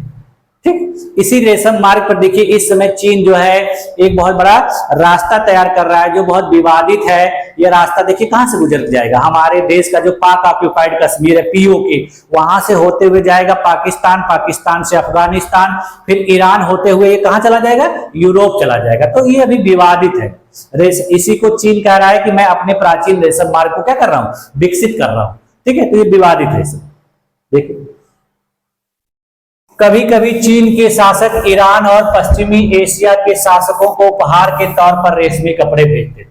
ठीक, इसी रेशम मार्ग पर देखिए इस समय चीन जो है एक बहुत बड़ा रास्ता तैयार कर रहा है जो बहुत विवादित है। यह रास्ता देखिए कहां से गुजर जाएगा, हमारे देश का जो पाक ऑक्यूपाइड कश्मीर है पीओके, वहां से होते हुए जाएगा पाकिस्तान, पाकिस्तान से अफगानिस्तान, फिर ईरान होते हुए ये कहां चला जाएगा, यूरोप चला जाएगा। तो ये अभी विवादित है। इसी को चीन कह रहा है कि मैं अपने प्राचीन रेशम मार्ग को क्या कर रहा हूं, विकसित कर रहा हूं। ठीक है, तो ये विवादित है। देखिए कभी कभी चीन के शासक ईरान और पश्चिमी एशिया के शासकों को उपहार के तौर पर रेशमी कपड़े भेजते थे।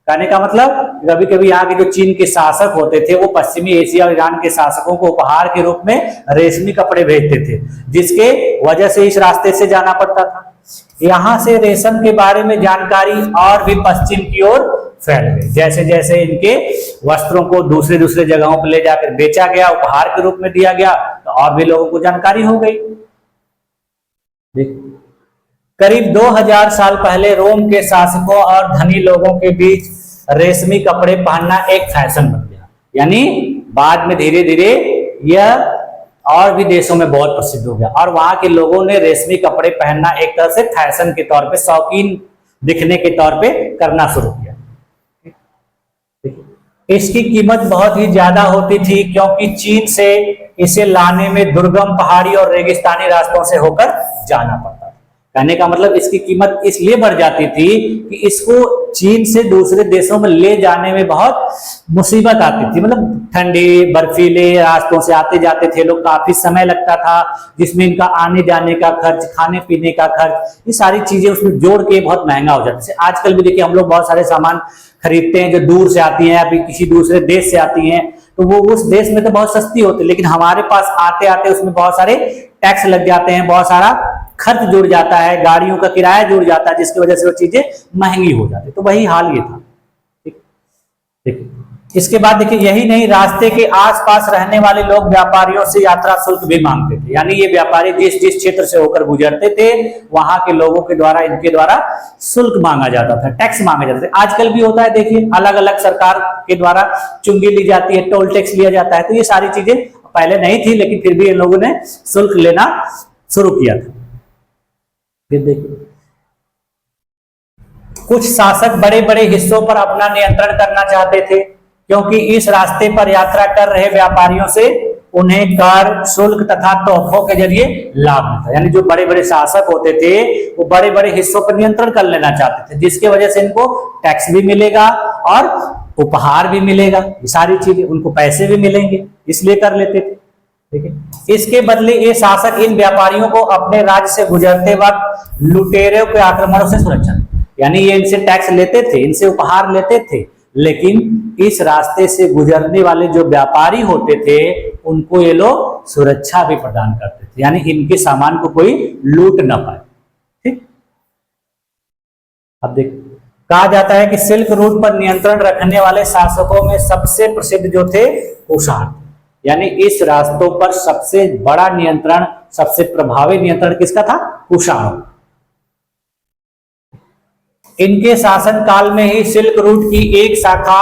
कहने का मतलब कभी कभी यहाँ के जो चीन के शासक होते थे वो पश्चिमी एशिया और ईरान के शासकों को उपहार के रूप में रेशमी कपड़े भेजते थे, जिसके वजह से इस रास्ते से जाना पड़ता था। यहाँ से रेशम के बारे में जानकारी और भी पश्चिम की ओर फैल गई। जैसे जैसे इनके वस्त्रों को दूसरे दूसरे जगहों पर ले जाकर बेचा गया, उपहार के रूप में दिया गया, तो और भी लोगों को जानकारी हो गई। करीब 2000 साल पहले रोम के शासकों और धनी लोगों के बीच रेशमी कपड़े पहनना एक फैशन बन गया। यानी बाद में धीरे धीरे यह और भी देशों में बहुत प्रसिद्ध हो गया और वहां के लोगों ने रेशमी कपड़े पहनना एक तरह से फैशन के तौर पे, शौकीन दिखने के तौर पे करना शुरू किया। इसकी कीमत बहुत ही ज्यादा होती थी क्योंकि चीन से इसे लाने में दुर्गम पहाड़ी और रेगिस्तानी रास्तों से होकर जाना पड़ता था। कहने का मतलब इसकी कीमत इसलिए बढ़ जाती थी कि इसको चीन से दूसरे देशों में ले जाने में बहुत मुसीबत आती थी। मतलब ठंडी बर्फीले रास्तों से आते जाते थे लोग, काफी समय लगता था, जिसमें इनका आने जाने का खर्च, खाने पीने का खर्च, ये सारी चीजें उसमें जोड़ के बहुत महंगा हो जाता है। आजकल भी देखिए हम लोग बहुत सारे सामान खरीदते हैं जो दूर से आती हैं या फिर किसी दूसरे देश से आती हैं, तो वो उस देश में तो बहुत सस्ती होती है, लेकिन हमारे पास आते आते उसमें बहुत सारे टैक्स लग जाते हैं, बहुत सारा खर्च जुड़ जाता है, गाड़ियों का किराया जुड़ जाता है, जिसकी वजह से वो चीजें महंगी हो जाती है। तो वही हाल ये था। ठीक, इसके बाद देखिए यही नहीं, रास्ते के आसपास रहने वाले लोग व्यापारियों से यात्रा शुल्क भी मांगते थे। यानी ये व्यापारी जिस जिस क्षेत्र से होकर गुजरते थे वहां के लोगों के द्वारा, इनके द्वारा शुल्क मांगा जाता था, टैक्स मांगा जाता था। आजकल भी होता है, देखिए अलग अलग सरकार के द्वारा चुंगी ली जाती है, टोल टैक्स लिया जाता है। तो ये सारी चीजें पहले नहीं थी, लेकिन फिर भी इन लोगों ने शुल्क लेना शुरू किया था। फिर देखिए कुछ शासक बड़े बड़े हिस्सों पर अपना नियंत्रण करना चाहते थे, क्योंकि इस रास्ते पर यात्रा कर रहे व्यापारियों से उन्हें कर, शुल्क तथा तोहफों के जरिए लाभ मिलता। यानी जो बड़े बड़े शासक होते थे वो बड़े बड़े हिस्सों पर नियंत्रण कर लेना चाहते थे, जिसके वजह से इनको टैक्स भी मिलेगा और उपहार भी मिलेगा, ये सारी चीजें, उनको पैसे भी मिलेंगे, इसलिए कर लेते थे। ठीक है, इसके बदले ये शासक इन व्यापारियों को अपने राज्य से गुजरते वक्त लुटेरों के आक्रमणों से सुरक्षा, यानी ये इनसे टैक्स लेते थे, इनसे उपहार लेते थे, लेकिन इस रास्ते से गुजरने वाले जो व्यापारी होते थे उनको ये लोग सुरक्षा भी प्रदान करते थे, यानी इनके सामान को कोई लूट ना पाए। ठीक, अब देख कहा जाता है कि सिल्क रूट पर नियंत्रण रखने वाले शासकों में सबसे प्रसिद्ध जो थे कुषाण, यानी इस रास्तों पर सबसे बड़ा नियंत्रण, सबसे प्रभावी नियंत्रण किसका था? कुषाणों। इनके शासन काल में ही सिल्क रूट की एक शाखा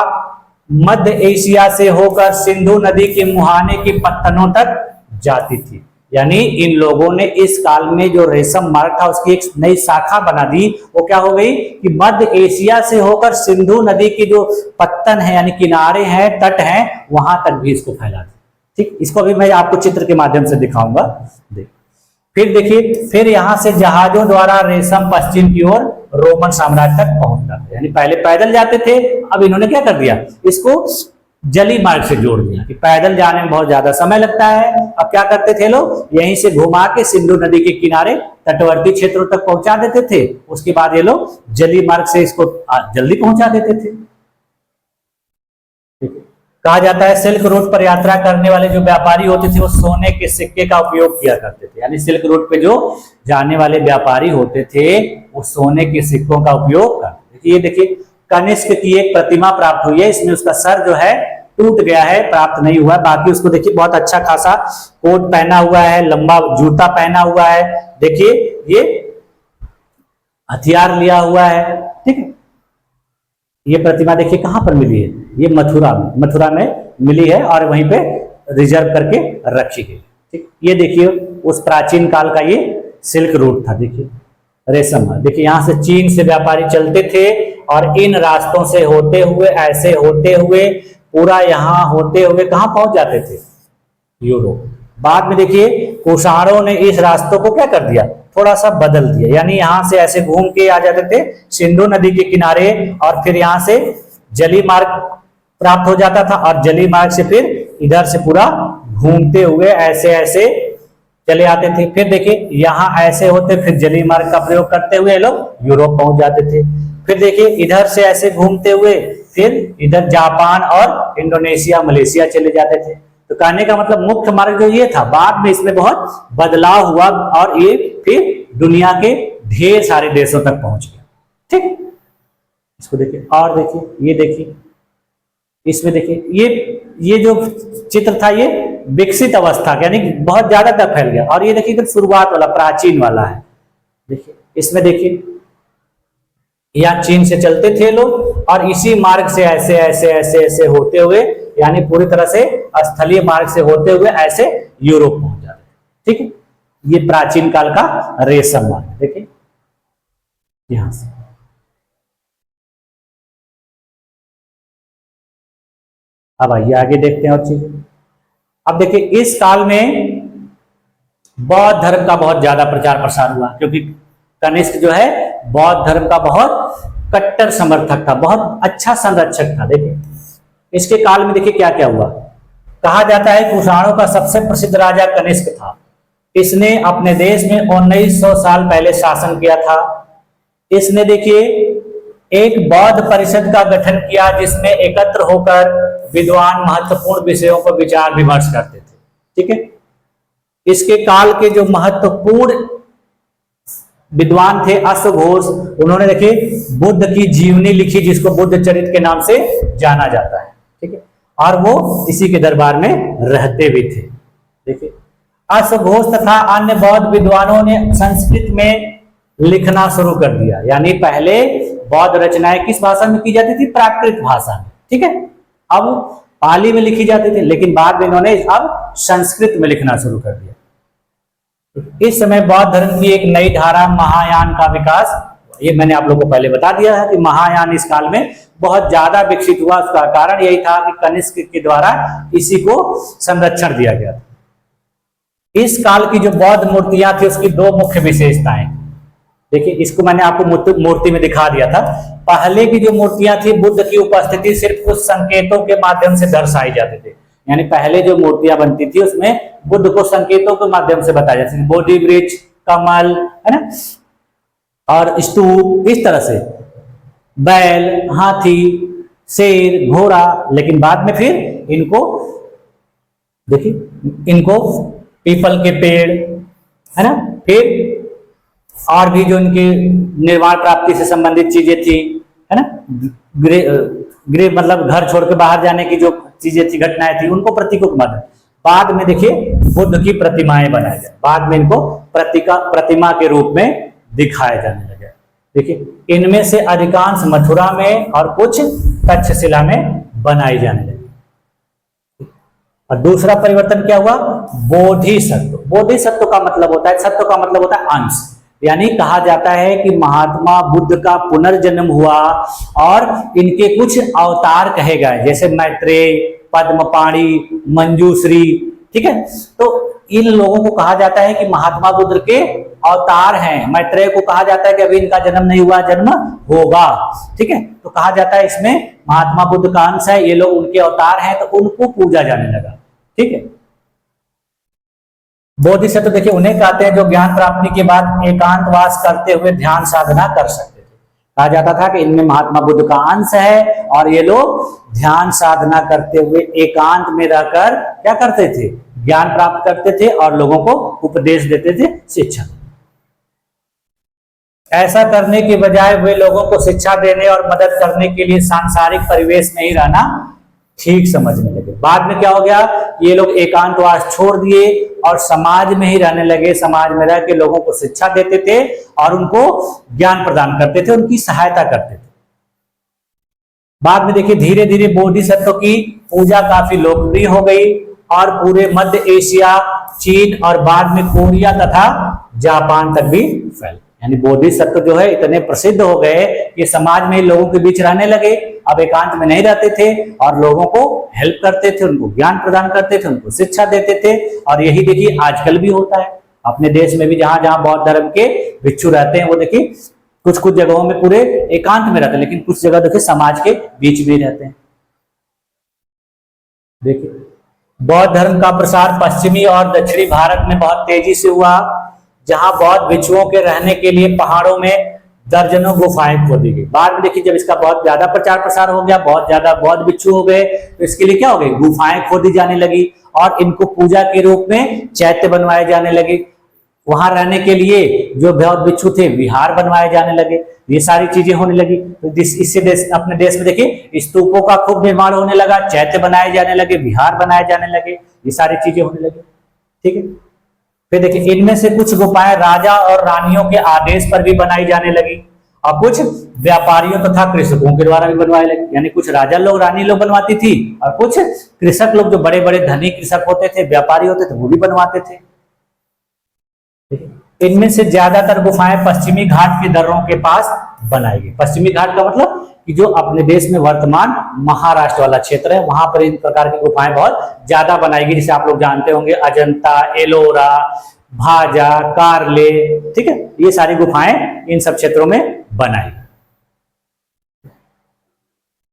मध्य एशिया से होकर सिंधु नदी के मुहाने के पत्तनों तक जाती थी। यानी इन लोगों ने इस काल में जो रेशम मार्ग था उसकी एक नई शाखा बना दी। वो क्या हो गई कि मध्य एशिया से होकर सिंधु नदी के जो पत्तन है यानी किनारे हैं, तट हैं, वहां तक भी इसको फैला दी। ठीक, इसको भी मैं आपको चित्र के माध्यम से दिखाऊंगा। देख फिर देखिए, फिर यहां से जहाजों द्वारा रेशम पश्चिम की ओर रोमन साम्राज्य तक पहुंचता था। यानी पहले पैदल जाते थे, अब इन्होंने क्या कर दिया, इसको जली मार्ग से जोड़ दिया कि पैदल जाने में बहुत ज्यादा समय लगता है। अब क्या करते थे लोग, यहीं से घुमा के सिंधु नदी के किनारे तटवर्ती क्षेत्रों तक पहुंचा देते थे। उसके बाद ये लोग जली मार्ग से इसको जल्दी पहुंचा देते थे। कहा जाता है सिल्क रूट पर यात्रा करने वाले जो व्यापारी होते थे वो सोने के सिक्के का उपयोग किया करते थे। यानी सिल्क रूट पे जो जाने वाले व्यापारी होते थे वो सोने के सिक्कों का उपयोग करते थे। ये देखिए कनिष्क की एक प्रतिमा प्राप्त हुई है, इसमें उसका सर जो है टूट गया है, प्राप्त नहीं हुआ। बाकी उसको देखिए बहुत अच्छा खासा कोट पहना हुआ है, लंबा जूता पहना हुआ है, देखिए ये हथियार लिया हुआ है। ठीक है, ये प्रतिमा देखिए कहां पर मिली है, ये मथुरा में मिली है और वहीं पे रिजर्व करके रखी गई। ठीक, ये देखिए उस प्राचीन काल का ये सिल्क रूट था। देखिए रेशम, देखिए यहां से चीन से व्यापारी चलते थे और इन रास्तों से होते हुए, ऐसे होते हुए, पूरा यहां होते हुए कहां पहुंच जाते थे, यूरोप। बाद में देखिए कुषाणों ने इस रास्तों को क्या कर दिया, थोड़ा सा बदल दिया। यानी यहां से ऐसे घूम के आ जाते थे सिंधु नदी के किनारे और फिर यहां से जली मार्ग प्राप्त हो जाता था और जली मार्ग से फिर इधर से पूरा घूमते हुए ऐसे ऐसे चले आते थे। फिर देखिए यहां ऐसे होते, फिर जली मार्ग का प्रयोग करते हुए लोग यूरोप पहुंच जाते थे। फिर देखिए इधर से ऐसे घूमते हुए फिर इधर जापान और इंडोनेशिया, मलेशिया चले जाते थे। तो कहने का मतलब मुख्य मार्ग जो ये था, बाद में इसमें बहुत बदलाव हुआ और ये फिर दुनिया के ढेर सारे देशों तक पहुंच गया। ठीक, इसको देखिए और देखिए, ये देखिए इसमें देखिए ये जो चित्र था ये विकसित अवस्था यानी बहुत ज्यादा तक फैल गया, और ये देखिए एकदम शुरुआत वाला प्राचीन वाला है। देखिए इसमें देखिए यहाँ चीन से चलते थे लोग और इसी मार्ग से ऐसे ऐसे ऐसे ऐसे होते हुए, यानी पूरी तरह से स्थलीय मार्ग से होते हुए ऐसे यूरोप पहुंच जाते। ठीक है, ये प्राचीन काल का रेशम मार्ग। देखिए यहां से अब आइए आगे देखते हैं और चीज। अब देखिए इस काल में बौद्ध धर्म का बहुत ज्यादा प्रचार प्रसार हुआ, क्योंकि कनिष्क जो है बौद्ध धर्म का बहुत कट्टर समर्थक था, बहुत अच्छा संरक्षक था। देखिए इसके काल में देखिए क्या क्या हुआ। कहा जाता है कुषाणों का सबसे प्रसिद्ध राजा कनिष्क था। इसने अपने देश में 1900 साल पहले शासन किया था। इसने देखिए एक बौद्ध परिषद का गठन किया जिसमें एकत्र होकर विद्वान महत्वपूर्ण विषयों पर विचार विमर्श करते थे। ठीक है, इसके काल के जो महत्वपूर्ण विद्वान थे अश्वघोष, उन्होंने देखिए बुद्ध की जीवनी लिखी जिसको बुद्ध चरित के नाम से जाना जाता है। ठीक है, और वो इसी के दरबार में रहते भी थे। देखिए अश्वघोष तथा अन्य बौद्ध विद्वानों ने संस्कृत में लिखना शुरू कर दिया। यानी पहले बौद्ध रचनाएं किस भाषा में की जाती थी? प्राकृत भाषा में। ठीक है, अब पाली में लिखी जाती थी, लेकिन बाद में इन्होंने अब संस्कृत में लिखना शुरू कर दिया। इस समय बौद्ध धर्म की एक नई धारा महायान का विकास, ये मैंने आप लोगों को पहले बता दिया है कि महायान इस काल में बहुत ज्यादा विकसित हुआ। उसका कारण यही था कि कनिष्क के द्वारा इसी को संरक्षण दिया गया था। इस काल की जो बौद्ध मूर्तियां थी उसकी दो मुख्य विशेषताएं। देखिए इसको मैंने आपको मूर्ति में दिखा दिया था। पहले की जो मूर्तियां थी बुद्ध की उपस्थिति सिर्फ कुछ संकेतों के माध्यम से दर्शाई जाते थे। यानी पहले जो मूर्तियां बनती थी उसमें बुद्ध को संकेतों के माध्यम से बताया जाता था, बोधि वृक्ष, कमल, है ना, और स्तूप, इस तरह से बैल, हाथी, शेर, घोड़ा। लेकिन बाद में फिर इनको देखिए इनको पीपल के पेड़, है ना, फिर और भी जो इनकी निर्माण प्राप्ति से संबंधित चीजें थी, है ना, गृह मतलब घर छोड़ के बाहर जाने की जो चीजें थी, घटनाएं थी, उनको प्रतीकों के माध्यम। बाद में देखिए बुद्ध की प्रतिमाएं बनाई जाए, बाद में इनको प्रतिमा के रूप में दिखाया जाने लगे। देखिए इनमें से अधिकांश मथुरा में और कुछ तक्षशिला में बनाई जाने लगी। और दूसरा परिवर्तन क्या हुआ? बोधिसत्व। बोधिसत्व का मतलब होता है, सत्व का मतलब होता है अंश। यानी कहा जाता है कि महात्मा बुद्ध का पुनर्जन्म हुआ और इनके कुछ अवतार कहे गए, जैसे मैत्रेय, पद्मपाणि, मंजूश्री। ठीक है, तो इन लोगों को कहा जाता है कि महात्मा बुद्ध के अवतार हैं। मैत्रेय को कहा जाता है कि अभी इनका जन्म नहीं हुआ, जन्म होगा। ठीक है, तो कहा जाता है इसमें महात्मा बुद्ध का अंश है, ये लोग उनके अवतार हैं, तो उनको पूजा जाने लगा। ठीक है, बोधिसत्व देखिए उन्हें कहते हैं जो ज्ञान प्राप्ति के बाद एकांतवास करते हुए ध्यान साधना कर सकते थे। कहा जाता था कि इनमें महात्मा बुद्ध का अंश है और ये लोग ध्यान साधना करते हुए एकांत में रहकर क्या करते थे? ज्ञान प्राप्त करते थे और लोगों को उपदेश देते थे, शिक्षा। ऐसा करने के बजाय वे लोगों को शिक्षा देने और मदद करने के लिए सांसारिक परिवेश में ही रहना ठीक समझने लगे। बाद में क्या हो गया? ये लोग एकांतवास छोड़ दिए और समाज में ही रहने लगे। समाज में रह के लोगों को शिक्षा देते थे और उनको ज्ञान प्रदान करते थे, उनकी सहायता करते थे। बाद में देखिए धीरे धीरे बोधिसत्व की पूजा काफी लोकप्रिय हो गई और पूरे मध्य एशिया, चीन और बाद में कोरिया तथा जापान तक भी फैल। यानी बोधिसत्व जो है इतने प्रसिद्ध हो गए कि समाज में लोगों के बीच रहने लगे, अब एकांत में नहीं रहते थे और लोगों को हेल्प करते थे, उनको ज्ञान प्रदान करते थे, उनको शिक्षा देते थे। और यही देखिए आजकल भी होता है अपने देश में भी, जहां जहां बौद्ध धर्म के भिक्षु रहते हैं वो देखिए कुछ कुछ जगहों में पूरे एकांत में रहते हैं, लेकिन कुछ जगह देखिए समाज के बीच में रहते हैं। देखिए बौद्ध धर्म का प्रसार पश्चिमी और दक्षिणी भारत में बहुत तेजी से हुआ, जहां बौद्ध भिक्षुओं के रहने के लिए पहाड़ों में दर्जनों गुफाएं खोदी गई। बाद में देखिए जब इसका बहुत ज्यादा प्रचार प्रसार हो गया, बहुत ज्यादा बौद्ध भिक्षु हो गए, तो इसके लिए क्या हो गई? गुफाएं खोदी जाने लगी और इनको पूजा के रूप में चैत्य बनवाए जाने लगे। वहां रहने के लिए जो बौद्ध भिक्षु थे विहार बनवाए जाने लगे। ये सारी चीजें होने लगी। तो इससे अपने देश में देखिए स्तूपों का खूब निर्माण होने लगा, चैत्य बनाए जाने लगे, विहार बनाए जाने लगे, ये सारी चीजें होने लगी। ठीक है, फिर देखिए इनमें से कुछ गुफाएं राजा और रानियों के आदेश पर भी बनाई जाने लगी और कुछ व्यापारियों तथा कृषकों के द्वारा भी बनवाए लगी। यानी कुछ राजा लोग, रानी लोग बनवाती थी और कुछ कृषक लोग, जो बड़े बड़े धनी कृषक होते थे, व्यापारी होते थे, वो भी बनवाते थे। इनमें से ज्यादातर गुफाएं पश्चिमी घाट के दर्रों के पास बनाई गई। पश्चिमी घाट का मतलब कि जो अपने देश में वर्तमान महाराष्ट्र वाला क्षेत्र है, वहां पर इन प्रकार की गुफाएं बहुत ज्यादा बनाई गई। जैसे आप लोग जानते होंगे अजंता, एलोरा, भाजा, कारले, ठीक है, ये सारी गुफाएं इन सब क्षेत्रों में बनाई।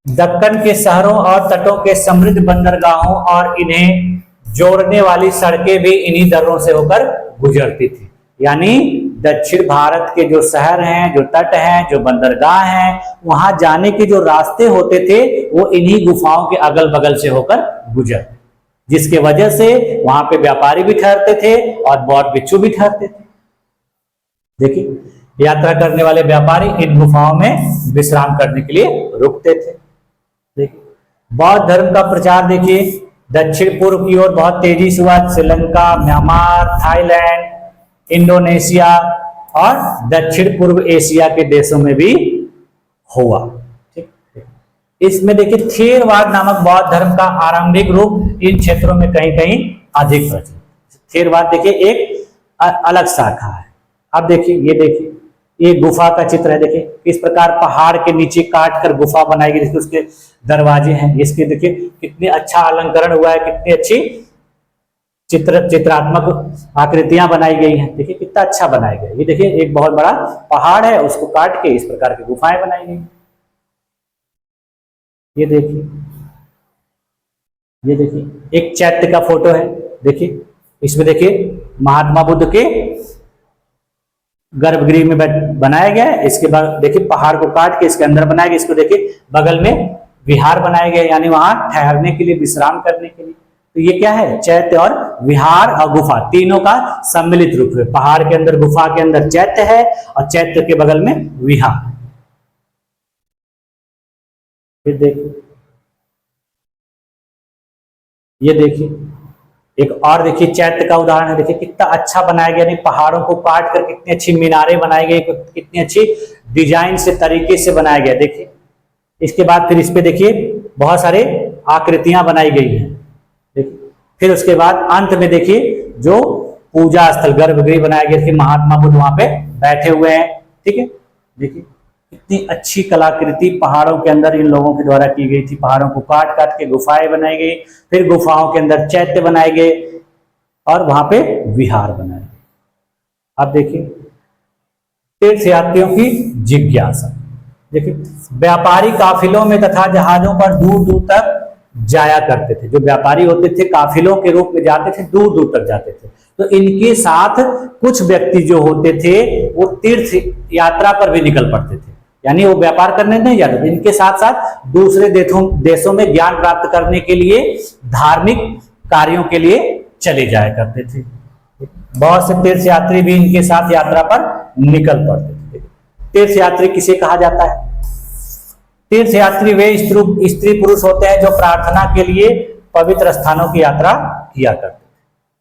दक्कन के शहरों और तटों के समृद्ध बंदरगाहों और इन्हें जोड़ने वाली सड़कें भी इन्हीं दर्रों से होकर गुजरती थी। यानी दक्षिण भारत के जो शहर हैं, जो तट हैं, जो बंदरगाह हैं, वहां जाने के जो रास्ते होते थे वो इन्हीं गुफाओं के अगल बगल से होकर गुजरते, जिसके वजह से वहां पे व्यापारी भी ठहरते थे और बौद्ध भिक्षु भी ठहरते थे। देखिए, यात्रा करने वाले व्यापारी इन गुफाओं में विश्राम करने के लिए रुकते थे। देखिए, बौद्ध धर्म का प्रचार देखिए दक्षिण पूर्व की ओर बहुत तेजी से हुआ। श्रीलंका, म्यांमार, थाईलैंड, इंडोनेशिया और दक्षिण पूर्व एशिया के देशों में भी हुआ। ठीक, इसमें देखिए थेरवाद नामक बौद्ध धर्म का आरंभिक रूप इन क्षेत्रों में कहीं कहीं अधिक प्रचलित। थेरवाद देखिए एक अलग शाखा है। अब देखिए, ये देखिए, ये गुफा का चित्र है। देखिए किस प्रकार पहाड़ के नीचे काट कर गुफा बनाई गई, देखिए उसके दरवाजे हैं, इसके देखिए कितने अच्छा अलंकरण हुआ है, कितनी अच्छी चित्रात्मक आकृतियां बनाई गई हैं। देखिए कितना अच्छा बनाया गया। ये देखिए एक बहुत बड़ा पहाड़ है, उसको काट के इस प्रकार की गुफाएं बनाई गई। ये देखिए, ये देखिए एक चैत्य का फोटो है। देखिए इसमें देखिए महात्मा बुद्ध के गर्भगृह में बनाया गया है। इसके बाद देखिए पहाड़ को काट के इसके अंदर बनाया गया। इसको देखिए बगल में विहार बनाए गए, यानी वहां ठहरने के लिए, विश्राम करने के लिए। तो ये क्या है, चैत्य और विहार और गुफा तीनों का सम्मिलित रूप है। पहाड़ के अंदर, गुफा के अंदर चैत्य है और चैत्य के बगल में विहार। फिर देखिए, ये देखिए एक और देखिए चैत्य का उदाहरण है। देखिए कितना अच्छा बनाया गया, नहीं पहाड़ों को काट कर कितनी अच्छी मीनारें बनाई गई, कितनी अच्छी डिजाइन से, तरीके से बनाया गया। देखिए इसके बाद फिर इस पे देखिए बहुत सारे आकृतियां बनाई गई हैं। देखिए फिर उसके बाद अंत में देखिए जो पूजा स्थल, गर्भगृह बनाया गया, देखिए महात्मा बुद्ध वहां पे बैठे हुए हैं। ठीक है, देखिए कितनी अच्छी कलाकृति पहाड़ों के अंदर इन लोगों के द्वारा की गई थी। पहाड़ों को काट काट के गुफाएं बनाई गई, फिर गुफाओं के अंदर चैत्य बनाए गए और वहां पे विहार बनाए गए। अब देखिए तीर्थयात्रियों की जिज्ञासा। देखिए व्यापारी काफिलों में तथा जहाजों पर दूर दूर तक जाया करते थे। जो व्यापारी होते थे काफिलों के रूप में जाते थे, दूर दूर तक जाते थे। तो इनके साथ कुछ व्यक्ति जो होते थे वो तीर्थ यात्रा पर भी निकल पड़ते थे, यानी वो व्यापार करने नहीं जाते थे, इनके साथ साथ दूसरे देशों में ज्ञान प्राप्त करने के लिए, धार्मिक कार्यों के लिए चले जाया करते थे। बहुत से तीर्थयात्री भी इनके साथ यात्रा पर निकल पड़ते थे। तीर्थयात्री किसे कहा जाता है? तीर्थयात्री वे स्त्री पुरुष होते हैं जो प्रार्थना के लिए पवित्र स्थानों की यात्रा किया करते थे।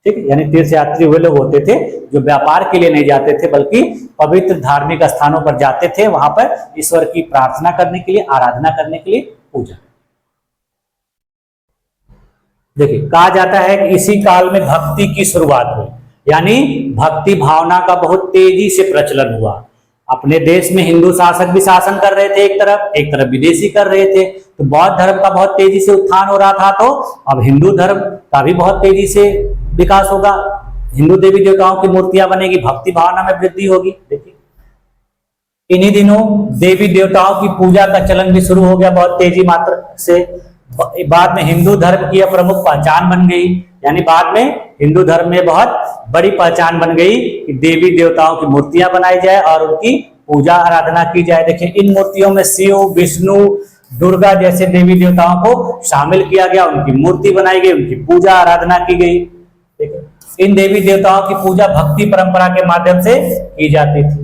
ठीक है, यानी तीर्थयात्री वे लोग होते थे जो व्यापार के लिए नहीं जाते थे, बल्कि पवित्र धार्मिक स्थानों पर जाते थे, वहां पर ईश्वर की प्रार्थना करने के लिए, आराधना करने के लिए, पूजा। देखिए कहा जाता है कि इसी काल में भक्ति की शुरुआत हुई, यानी भक्ति भावना का बहुत तेजी से प्रचलन हुआ। अपने देश में हिंदू शासक भी शासन कर रहे थे, एक तरफ विदेशी कर रहे थे। तो बौद्ध धर्म का बहुत तेजी से उत्थान हो रहा था, तो अब हिंदू धर्म का भी बहुत तेजी से विकास होगा। हिंदू देवी देवताओं की मूर्तियां बनेगी, भक्ति भावना में वृद्धि होगी। देखिए इन्हीं दिनों देवी देवताओं की पूजा का चलन भी शुरू हो गया बहुत तेजी मात्रा से। बाद में हिंदू धर्म की प्रमुख पहचान बन गई, यानी बाद में हिंदू धर्म में बहुत बड़ी पहचान बन गई कि देवी देवताओं की मूर्तियां बनाई जाए और उनकी पूजा आराधना की जाए। देखिए इन मूर्तियों में शिव, विष्णु, दुर्गा जैसे देवी देवताओं को शामिल किया गया, उनकी मूर्ति बनाई गई, उनकी पूजा आराधना की गई। देखिए इन देवी देवताओं की पूजा भक्ति परंपरा के माध्यम से की जाती थी।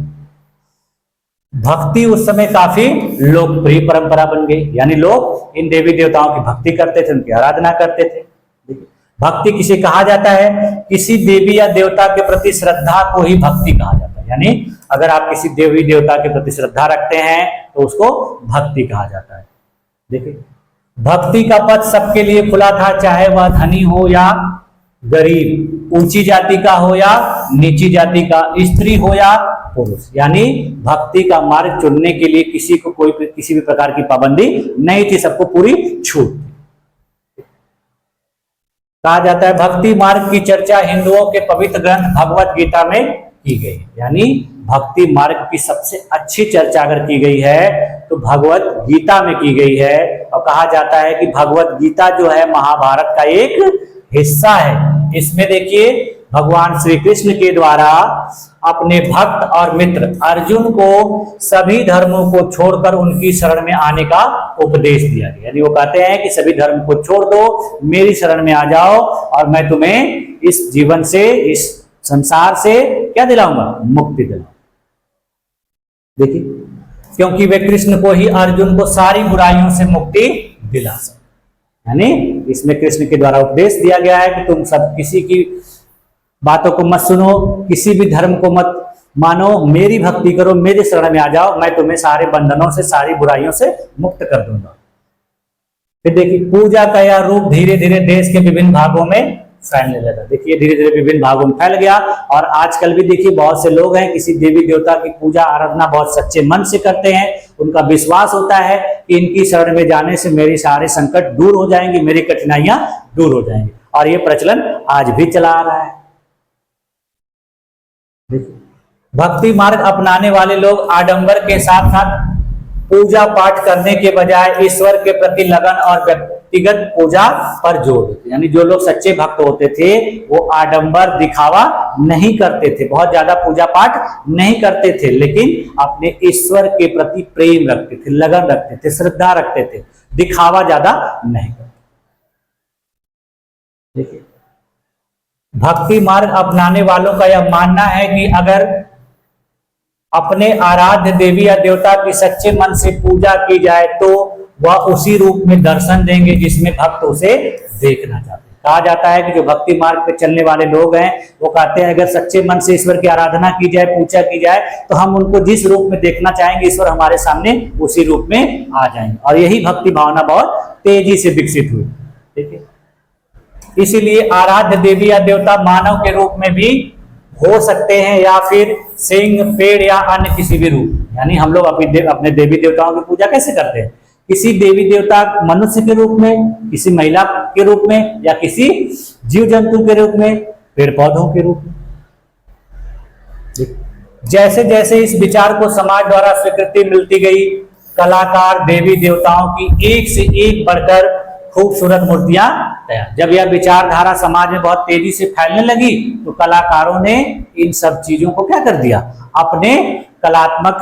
भक्ति उस समय काफी लोकप्रिय परंपरा बन गई, यानी लोग इन देवी देवताओं की भक्ति करते थे, उनकी आराधना करते थे। भक्ति किसे कहा जाता है? किसी देवी या देवता के प्रति श्रद्धा को ही भक्ति कहा जाता है। यानी अगर आप किसी देवी देवता के प्रति श्रद्धा रखते हैं तो उसको भक्ति कहा जाता है। देखिए भक्ति का पथ सबके लिए खुला था, चाहे वह धनी हो या गरीब, ऊंची जाति का हो या नीची जाति का, स्त्री हो या पुरुष। यानी भक्ति का मार्ग चुनने के लिए किसी को कोई किसी भी प्रकार की पाबंदी नहीं थी, सबको पूरी छूट। कहा जाता है भक्ति मार्ग की चर्चा हिंदुओं के पवित्र ग्रंथ भगवत गीता में की गई, यानी भक्ति मार्ग की सबसे अच्छी चर्चा अगर की गई है तो भगवत गीता में की गई है, और कहा जाता है कि भगवत गीता जो है महाभारत का एक हिस्सा है। इसमें देखिए भगवान श्री कृष्ण के द्वारा अपने भक्त और मित्र अर्जुन को सभी धर्मों को छोड़कर उनकी शरण में आने का उपदेश दिया गया। यानी वो कहते हैं कि सभी धर्म को छोड़ दो, मेरी शरण में आ जाओ और मैं तुम्हें इस जीवन से, इस संसार से क्या दिलाऊंगा? मुक्ति दिलाऊंगा। देखिए, क्योंकि वे कृष्ण को ही, अर्जुन को सारी बुराइयों से मुक्ति दिला सकते। यानी इसमें कृष्ण के द्वारा उपदेश दिया गया है कि तुम सब किसी की बातों को मत सुनो, किसी भी धर्म को मत मानो, मेरी भक्ति करो, मेरी शरण में आ जाओ, मैं तुम्हें सारे बंधनों से, सारी बुराइयों से मुक्त कर दूंगा। फिर देखिए, पूजा का यह रूप धीरे धीरे देश के विभिन्न भागों में फैलने लगा। देखिए धीरे धीरे विभिन्न भागों में फैल गया, और आजकल भी देखिए बहुत से लोग हैं किसी देवी देवता की पूजा आराधना बहुत सच्चे मन से करते हैं। उनका विश्वास होता है कि इनकी शरण में जाने से मेरे सारे संकट दूर हो जाएंगे, मेरी कठिनाइयां दूर हो जाएंगी, और ये प्रचलन आज भी चला आ रहा है। भक्ति मार्ग अपनाने वाले लोग आडंबर के साथ साथ पूजा पाठ करने के बजाय ईश्वर के प्रति लगन और व्यक्तिगत पूजा पर जोर देते। यानी जो लोग सच्चे भक्त होते थे वो आडंबर दिखावा नहीं करते थे, बहुत ज्यादा पूजा पाठ नहीं करते थे, लेकिन अपने ईश्वर के प्रति प्रेम रखते थे, लगन रखते थे, श्रद्धा रखते थे, दिखावा ज्यादा नहीं करते। देखिए, भक्ति मार्ग अपनाने वालों का यह मानना है कि अगर अपने आराध्य देवी या देवता की सच्चे मन से पूजा की जाए तो वह उसी रूप में दर्शन देंगे जिसमें भक्त उसे देखना चाहते हैं। कहा जाता है कि जो भक्ति मार्ग पे चलने वाले लोग हैं वो कहते हैं अगर सच्चे मन से ईश्वर की आराधना की जाए, पूजा की जाए, तो हम उनको जिस रूप में देखना चाहेंगे ईश्वर हमारे सामने उसी रूप में आ जाएंगे, और यही भक्ति भावना बहुत तेजी से विकसित हुई। ठीक है, इसीलिए आराध्य देवी या देवता मानव के रूप में भी हो सकते हैं, या फिर सिंह, पेड़ या अन्य किसी भी रूप। यानी हम लोग अपने देवी देवताओं की पूजा कैसे करते हैं? किसी देवी देवता मनुष्य के रूप में, किसी महिला के रूप में, या किसी जीव जंतु के रूप में, पेड़ पौधों के रूप में। जैसे जैसे इस विचार को समाज द्वारा स्वीकृति मिलती गई, कलाकार देवी देवताओं की एक से एक बढ़कर खूबसूरत मूर्तियां तैयार। जब यह विचारधारा समाज में बहुत तेजी से फैलने लगी तो कलाकारों ने इन सब चीजों को क्या कर दिया? अपने कलात्मक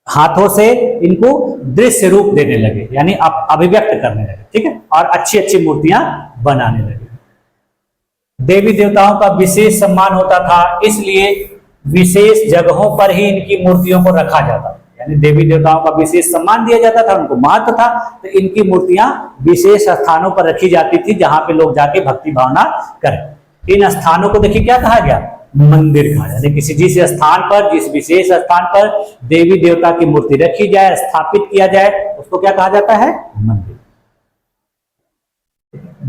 हाथों से इनको दृश्य रूप देने लगे, यानी अभिव्यक्त करने लगे। ठीक है, और अच्छी अच्छी मूर्तियां बनाने लगे। देवी देवताओं का विशेष सम्मान होता था, इसलिए विशेष जगहों पर ही इनकी मूर्तियों को रखा जाता था। यानी देवी देवताओं का विशेष सम्मान दिया जाता था, उनको महत्व था, तो इनकी मूर्तियां विशेष स्थानों पर रखी जाती थी जहां पे लोग जाके भक्ति भावना करें। इन स्थानों को देखिए क्या कहा गया? मंदिर कहा। यानी किसी जिस स्थान पर, जिस विशेष स्थान पर देवी देवता की मूर्ति रखी जाए, स्थापित किया जाए, उसको क्या कहा जाता है? मंदिर।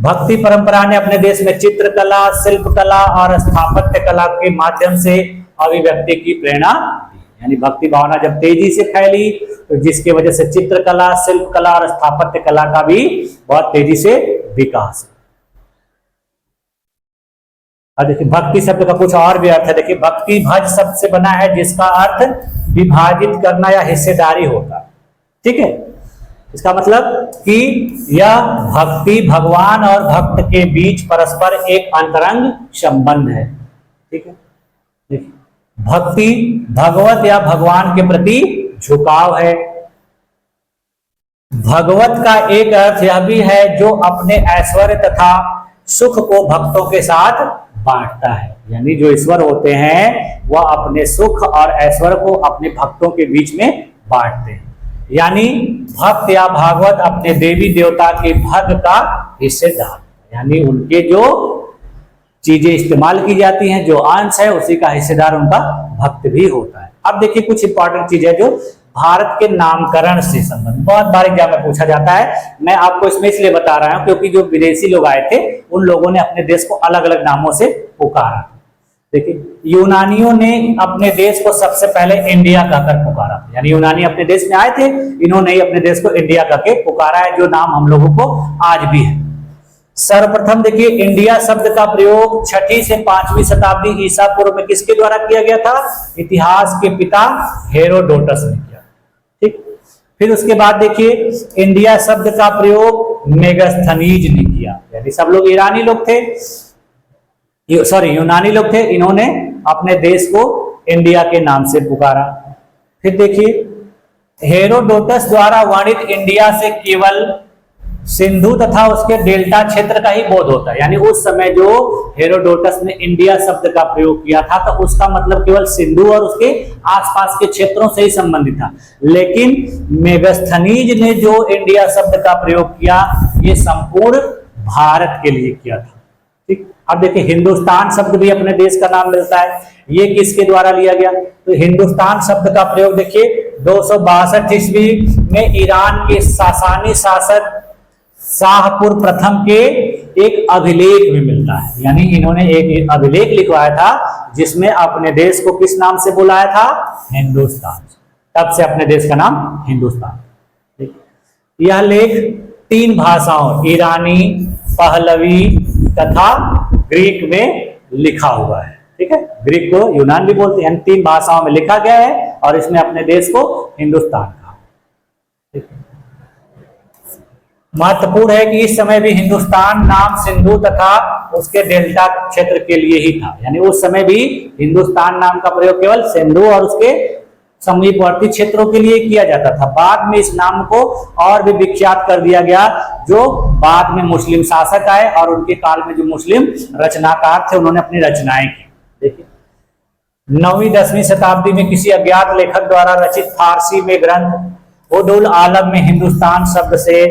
भक्ति परंपरा ने अपने देश में चित्रकला, शिल्पकला और स्थापत्य कला के माध्यम से अभिव्यक्ति की प्रेरणा दी। यानी भक्ति भावना जब तेजी से फैली तो जिसकी वजह से चित्रकला, शिल्पकला और स्थापत्य कला का भी बहुत तेजी से विकास। और देखिए भक्ति शब्द का कुछ और भी अर्थ है। देखिए भक्ति भज शब्द से बना है जिसका अर्थ विभाजित करना या हिस्सेदारी होता है। ठीक है, इसका मतलब कि यह भक्ति भगवान और भक्त के बीच परस्पर एक अंतरंग संबंध है। ठीक है, देखिए भक्ति भगवत या भगवान के प्रति झुकाव है। भगवत का एक अर्थ यह भी है जो अपने ऐश्वर्य तथा सुख को भक्तों के साथ बांटता है। यानी जो ईश्वर होते हैं वह अपने सुख और ऐश्वर्य को अपने भक्तों के बीच में बांटते हैं। यानी भक्त या भागवत अपने देवी देवता के भाग का हिस्सेदार, यानी उनके जो चीजें इस्तेमाल की जाती हैं, जो अंश है, उसी का हिस्सेदार उनका भक्त भी होता है। अब देखिए कुछ इंपॉर्टेंट चीजें जो भारत के नामकरण से संबंधित बहुत बार एग्जाम में पूछा जाता है। मैं आपको इसमें इसलिए बता रहा हूं क्योंकि जो विदेशी लोग आए थे उन लोगों ने अपने देश को अलग अलग नामों से पुकारा। देखिए यूनानियों ने अपने देश को सबसे पहले इंडिया कहकर पुकारा। यानी यूनानी अपने देश में आए थे, इन्होंने ही अपने देश को इंडिया कहकर पुकारा है, जो नाम हम लोगों को आज भी है। सर्वप्रथम देखिए इंडिया शब्द का प्रयोग 6वीं से 5वीं शताब्दी ईसा पूर्व में किसके द्वारा किया गया था? इतिहास के पिता हेरोडोटस ने किया। ठीक, फिर उसके बाद देखिए इंडिया शब्द का प्रयोग मेगास्थनीज ने किया, यानी सब लोग ईरानी लोग थे, सॉरी यूनानी लोग थे, इन्होंने अपने देश को इंडिया के नाम से पुकारा। फिर देखिए हेरोडोटस द्वारा वर्णित इंडिया से केवल सिंधु तथा उसके डेल्टा क्षेत्र का ही बोध होता है, यानी उस समय जो हेरोडोटस ने इंडिया शब्द का प्रयोग किया था तो उसका मतलब केवल सिंधु और उसके आसपास के क्षेत्रों से ही संबंधित था। लेकिन मेगास्थनीज ने जो इंडिया शब्द का प्रयोग किया ये संपूर्ण भारत के लिए किया था। ठीक, अब देखिए हिंदुस्तान शब्द भी अपने देश का नाम मिलता है, ये किसके द्वारा लिया गया? तो हिंदुस्तान शब्द का प्रयोग देखिए 262 ईस्वी में ईरान के सासानी शासक शाहपुर प्रथम के एक अभिलेख में मिलता है, यानी इन्होंने एक अभिलेख लिखवाया था जिसमें अपने देश को किस नाम से बुलाया था? हिंदुस्तान। तब से अपने देश का नाम हिंदुस्तान। यह लेख 3 भाषाओं ईरानी, पहलवी तथा ग्रीक में लिखा हुआ है। ठीक है, ग्रीक को यूनान भी बोलते हैं, 3 भाषाओं में लिखा गया है और इसमें अपने देश को हिंदुस्तान कहा। ठीक है, महत्वपूर्ण है कि इस समय भी हिंदुस्तान नाम सिंधु तथा उसके डेल्टा क्षेत्र के लिए ही था, यानी उस समय भी हिंदुस्तान नाम का प्रयोग केवल सिंधु और उसके समीपवर्ती क्षेत्रों के लिए किया जाता था। बाद में इस नाम को और भी विख्यात कर दिया गया, जो बाद में मुस्लिम शासक आए और उनके काल में जो मुस्लिम रचनाकार थे उन्होंने अपनी रचनाएं की। देखिए 9वीं 10वीं शताब्दी में किसी अज्ञात लेखक द्वारा रचित फारसी में ग्रंथ उदुल आलम में हिंदुस्तान शब्द से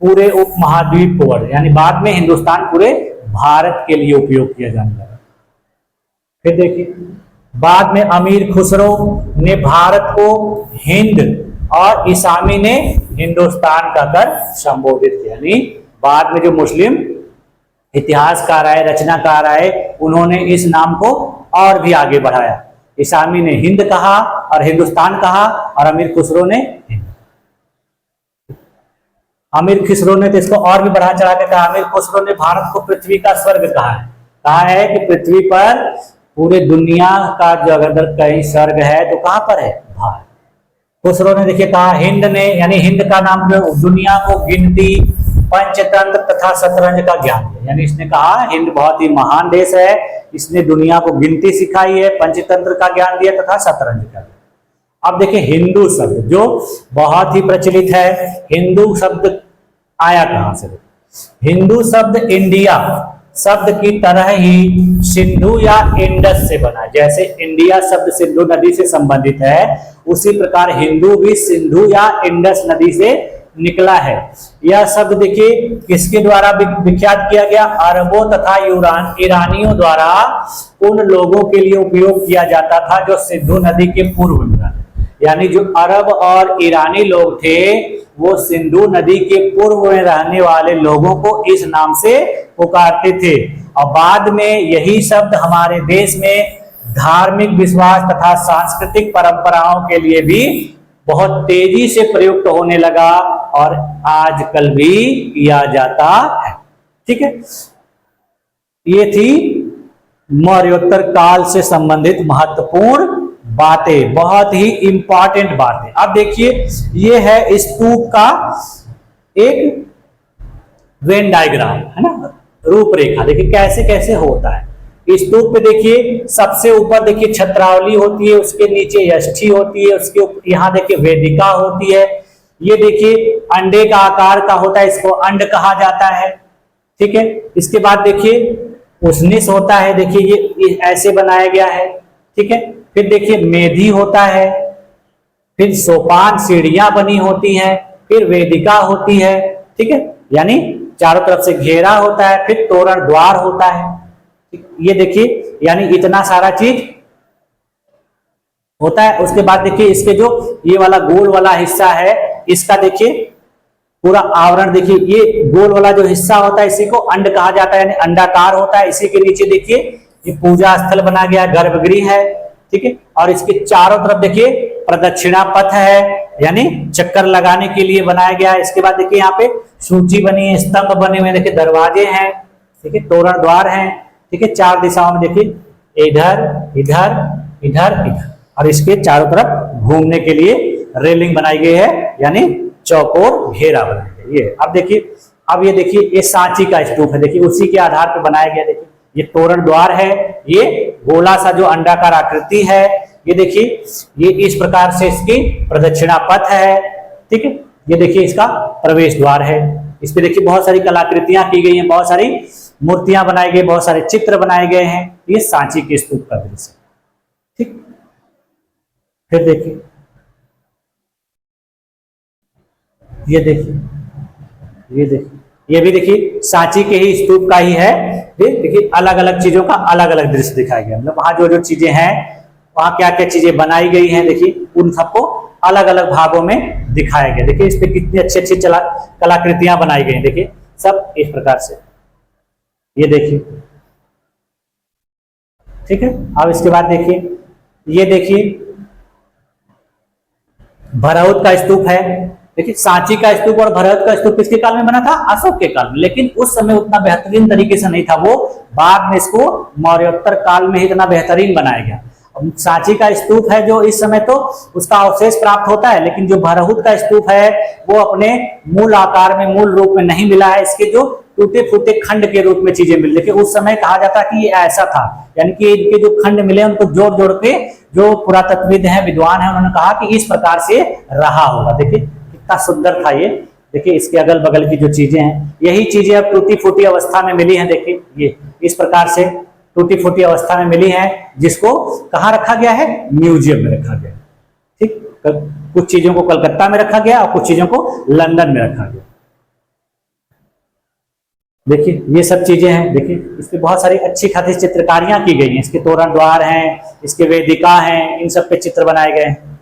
पूरे उपमहाद्वीप को वर्णित, यानी बाद में हिंदुस्तान पूरे भारत के लिए उपयोग किया जाने लगा। फिर देखिए बाद में अमीर खुसरो ने भारत को हिंद और ईसामी ने हिंदुस्तान कहकर संबोधित किया, यानी बाद में जो मुस्लिम इतिहासकार आए, रचनाकार आए, उन्होंने इस नाम को और भी आगे बढ़ाया। ईसामी ने हिंद कहा और हिंदुस्तान कहा और अमीर खुसरो ने हिंद। अमीर खुसरो ने तो इसको और भी बढ़ा चढ़ा के कहा। अमीर खुसरो ने भारत को पृथ्वी का स्वर्ग कहा है कि पृथ्वी पर पूरे दुनिया का जो अगर कहीं स्वर्ग है तो कहां पर है? भारत। खुसरो ने देखिए कहा हिंद ने, यानी हिंद का नाम दुनिया को गिनती, पंचतंत्र तथा शतरंज का ज्ञान है, यानी इसने कहा हिंद बहुत ही महान देश है, इसने दुनिया को गिनती सिखाई है, पंचतंत्र का ज्ञान दिया तथा शतरंज का ज्ञान। अब देखिए हिंदू शब्द जो बहुत ही प्रचलित है, हिंदू शब्द आया कहां से? हिंदू शब्द इंडिया शब्द की तरह ही सिंधु या इंडस से बना, जैसे इंडिया शब्द सिंधु नदी से संबंधित है उसी प्रकार हिंदू भी सिंधु या इंडस नदी से निकला है। यह शब्द देखिए किसके द्वारा विख्यात किया गया? अरबों तथा ईरानियों द्वारा उन लोगों के लिए उपयोग किया जाता था जो सिंधु नदी के पूर्व में, यानी जो अरब और ईरानी लोग थे वो सिंधु नदी के पूर्व में रहने वाले लोगों को इस नाम से पुकारते थे। और बाद में यही शब्द हमारे देश में धार्मिक विश्वास तथा सांस्कृतिक परंपराओं के लिए भी बहुत तेजी से प्रयुक्त होने लगा और आजकल भी किया जाता है। ठीक है, ये थी मौर्योत्तर काल से संबंधित महत्वपूर्ण बातें, बहुत ही इंपॉर्टेंट बातें। अब देखिए ये है स्तूप का एक वेन डायग्राम, है ना, रूपरेखा। देखिए कैसे कैसे होता है। स्तूप पे देखिए सबसे ऊपर देखिए छत्रावली होती है, उसके नीचे यष्टि होती है, उसके यहाँ देखिए वेदिका होती है। ये देखिए अंडे का आकार का होता है, इसको अंड कहा जाता है। ठीक है, इसके बाद देखिए उसनिस होता है, देखिए ये ऐसे बनाया गया है। ठीक है, फिर देखिए मेधी होता है, फिर सोपान सीढ़ियां बनी होती हैं, फिर वेदिका होती है। ठीक है, यानी चारों तरफ से घेरा होता है, फिर तोरण द्वार होता है। ये देखिए यानी इतना सारा चीज होता है। उसके बाद देखिए इसके जो ये वाला गोल वाला हिस्सा है इसका देखिए पूरा आवरण, देखिए ये गोल वाला जो हिस्सा होता है इसी को अंड कहा जाता है, यानी अंडाकार होता है। इसी के नीचे देखिए ये पूजा स्थल बना गया, गर्भगृह है। ठीक है, और इसके चारों तरफ देखिए प्रदक्षिणा पथ है, यानी चक्कर लगाने के लिए बनाया गया है। इसके बाद देखिए यहाँ पे सूची बनी है, स्तंभ बने हुए, देखिए दरवाजे हैं, ठीक है, तोरण द्वार हैं, ठीक है, चार दिशाओं में देखिए, इधर इधर इधर इधर, और इसके चारों तरफ घूमने के लिए रेलिंग बनाई गई है, यानी चौकोर घेरा बनाया गया। ये अब देखिए, अब ये देखिए, ये सांची का स्तूप है, देखिए उसी के आधार पर बनाया गया। देखिए ये तोरण द्वार है, ये गोला सा जो अंडाकार आकृति है, ये देखिए, ये इस प्रकार से इसकी प्रदक्षिणा पथ है, ठीक है। ये देखिए इसका प्रवेश द्वार है, इस पे देखिए बहुत सारी कलाकृतियां की गई हैं, बहुत सारी मूर्तियां बनाई गई, बहुत सारे चित्र बनाए गए हैं। ये सांची के स्तूप का दृश्य, ठीक। फिर देखिए, ये देखिए, ये देखिए, ये भी देखिए सांची के ही स्तूप का ही है। देखिए अलग अलग चीजों का अलग अलग दृश्य दिखाया गया, मतलब वहां जो जो चीजें हैं, वहां क्या क्या चीजें बनाई गई हैं, देखिए उन सबको अलग अलग भागों में दिखाया गया। देखिए इस पे कितनी अच्छी अच्छी कलाकृतियां बनाई गई हैं, देखिए सब इस प्रकार से, ये देखिए, ठीक है। अब इसके बाद देखिए, ये देखिए भरहुत का स्तूप है। देखिए सांची का स्तूप और भरहुत का स्तूप किसके काल में बना था? अशोक के काल में, लेकिन उस समय उतना बेहतरीन तरीके से नहीं था वो, बाद में इसको मौर्योत्तर काल में ही इतना बेहतरीन बनाया गया। सांची का स्तूप है जो इस समय तो उसका अवशेष प्राप्त होता है, लेकिन जो भरहुत का स्तूप है वो अपने मूल आकार में, मूल रूप में नहीं मिला है, इसके जो टूटे फूटे खंड के रूप में चीजें मिल रही। उस समय कहा जाता कि ये ऐसा था, यानी कि इनके जो खंड मिले उनको जोड़ जोड़ के जो पुरातत्वविद हैं, विद्वान हैं, उन्होंने कहा कि इस प्रकार से रहा होगा। देखिए कितना सुंदर था ये। देखिए इसके अगल बगल की जो चीजें हैं, यही चीजें अब टूटी फूटी अवस्था में मिली हैं। देखिए ये इस प्रकार से टूटी फूटी अवस्था में मिली है, जिसको कहाँ रखा गया है? म्यूजियम में रखा गया, ठीक। कुछ चीजों को कलकत्ता में रखा गया और कुछ चीजों को लंदन में रखा गया। देखिए ये सब चीजें हैं, देखिए इसपे बहुत सारी अच्छी खासी चित्रकारियां की गई हैं, इसके तोरण द्वार हैं, इसके वेदिका हैं, इन सब पे चित्र बनाए गए हैं।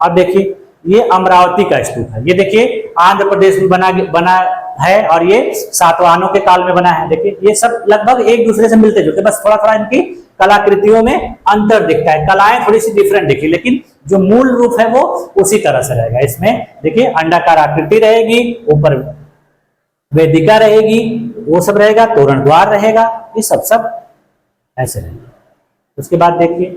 अब देखिए ये अमरावती का स्तूप है, ये देखिए आंध्र प्रदेश में बना है और ये सातवाहनों के काल में बना है। देखिए ये सब लगभग एक दूसरे से मिलते जुलते, बस थोड़ा थोड़ा इनकी कलाकृतियों में अंतर दिखता है, कलाएं थोड़ी सी डिफरेंट दिखी, लेकिन जो मूल रूप है वो उसी तरह से रहेगा। इसमें देखिए अंडाकार आकृति रहेगी, ऊपर वेदिका रहेगी, वो सब रहेगा, तोरण द्वार रहेगा, ये सब ऐसे रहेगा। उसके बाद देखिए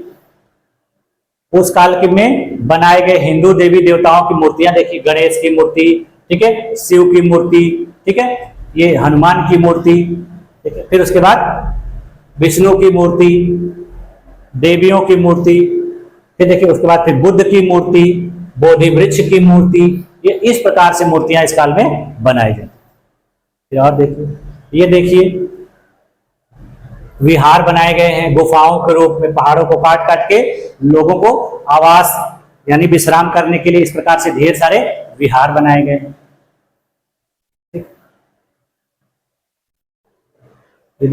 उस काल के में बनाए गए हिंदू देवी देवताओं की मूर्तियां, देखिए गणेश की मूर्ति, ठीक है, शिव की मूर्ति, ठीक है, ये हनुमान की मूर्ति, ठीक है, फिर उसके बाद विष्णु की मूर्ति, देवियों की मूर्ति, फिर देखिए उसके बाद फिर बुद्ध की मूर्ति, बोधि वृक्ष की मूर्ति, ये इस प्रकार से मूर्तियां इस काल में बनाई गई। फिर और देखिए, ये देखिए विहार बनाए गए हैं गुफाओं के रूप में, पहाड़ों को काट काट के लोगों को आवास यानी विश्राम करने के लिए इस प्रकार से ढेर सारे विहार बनाए गए हैं। ये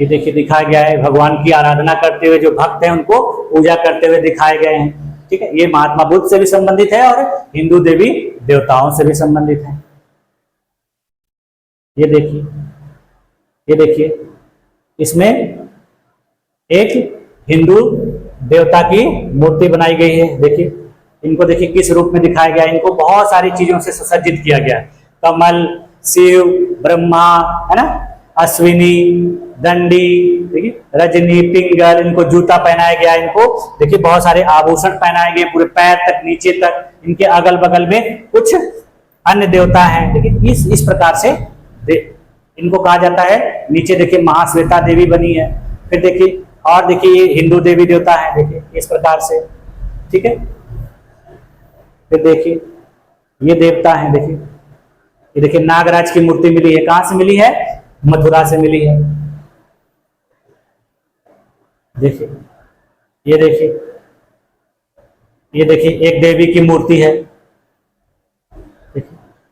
देखिए दिखाया गया है भगवान की आराधना करते हुए जो भक्त हैं उनको पूजा करते हुए दिखाए गए हैं, ठीक है। ये महात्मा बुद्ध से भी संबंधित है और हिंदू देवी देवताओं से भी संबंधित है। ये देखिए, ये देखिए इसमें एक हिंदू देवता की मूर्ति बनाई गई है। देखिए इनको देखिए किस रूप में दिखाया गया है, इनको बहुत सारी चीजों से सुसज्जित किया गया है, कमल, शिव, ब्रह्मा, है ना, अश्विनी, दंडी, देखिए रजनी, पिंगल, इनको जूता पहनाया गया, इनको देखिए बहुत सारे आभूषण पहनाए गए पूरे पैर तक, नीचे तक। इनके अगल बगल में कुछ अन्य देवता हैं, देखिए इस प्रकार से इनको कहा जाता है। नीचे देखिए महाश्वेता देवी बनी है, फिर देखिए और देखिए ये हिंदू देवी देवता है, देखिए इस प्रकार से, ठीक है। फिर देखिए ये देवता है, देखिए ये देखिए नागराज की मूर्ति मिली है, कहां से मिली है? मथुरा से मिली है। देखिए ये देखिए, ये देखिए एक देवी की मूर्ति है,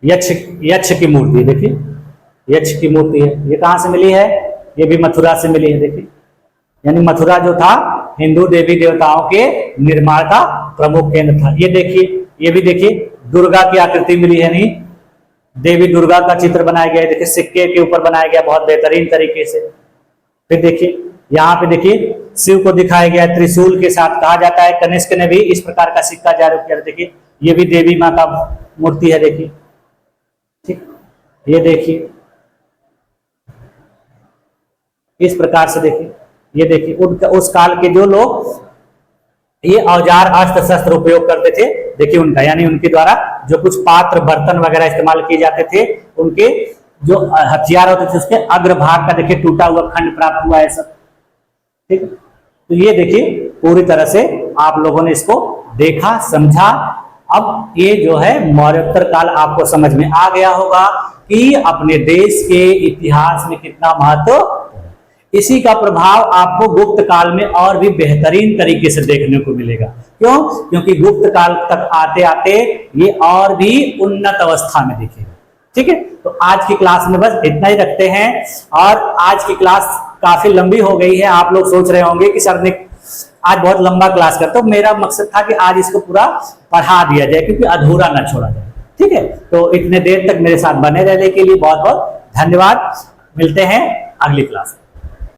यक्ष की मूर्ति, देखिए यक्ष की मूर्ति है, ये कहां से मिली है? ये भी मथुरा से मिली है। देखिए यानी मथुरा जो था हिंदू देवी देवताओं के निर्माण का प्रमुख केंद्र था। ये देखिए, ये भी देखिए दुर्गा की आकृति मिली है, नहीं देवी दुर्गा का चित्र बनाया गया है, देखिए सिक्के के ऊपर बनाया गया बहुत बेहतरीन तरीके से। फिर देखिए यहाँ पे देखिए शिव को दिखाया गया त्रिशूल के साथ, कहा जाता है कनिष्क ने भी इस प्रकार का सिक्का जारी किया। देखिए ये भी देवी माँ का मूर्ति है, देखिए ये देखिए इस प्रकार से देखिए, ये देखिए उनका उस काल के जो लोग ये औजार अस्त्र शस्त्र उपयोग करते थे, देखिए उनका यानी उनके द्वारा जो कुछ पात्र बर्तन वगैरह इस्तेमाल किए जाते थे, उनके जो हथियार होते थे उसके अग्रभाग का देखिए टूटा हुआ खंड प्राप्त हुआ है सब। ठीक है, तो ये देखिए पूरी तरह से आप लोगों ने इसको देखा समझा। अब ये जो है मौर्योत्तर काल आपको समझ में आ गया होगा कि अपने देश के इतिहास में कितना महत्व। इसी का प्रभाव आपको गुप्त काल में और भी बेहतरीन तरीके से देखने को मिलेगा। क्यों? क्योंकि गुप्त काल तक आते आते ये और भी उन्नत अवस्था में दिखेगा। ठीक है, तो आज की क्लास में बस इतना ही रखते हैं। और आज की क्लास काफी लंबी हो गई है, आप लोग सोच रहे होंगे कि सर ने आज बहुत लंबा क्लास कर, तो मेरा मकसद था कि आज इसको पूरा पढ़ा दिया जाए क्योंकि अधूरा ना छोड़ा जाए। ठीक है, तो इतने देर तक मेरे साथ बने रहने के लिए बहुत बहुत धन्यवाद। मिलते हैं अगली क्लास में।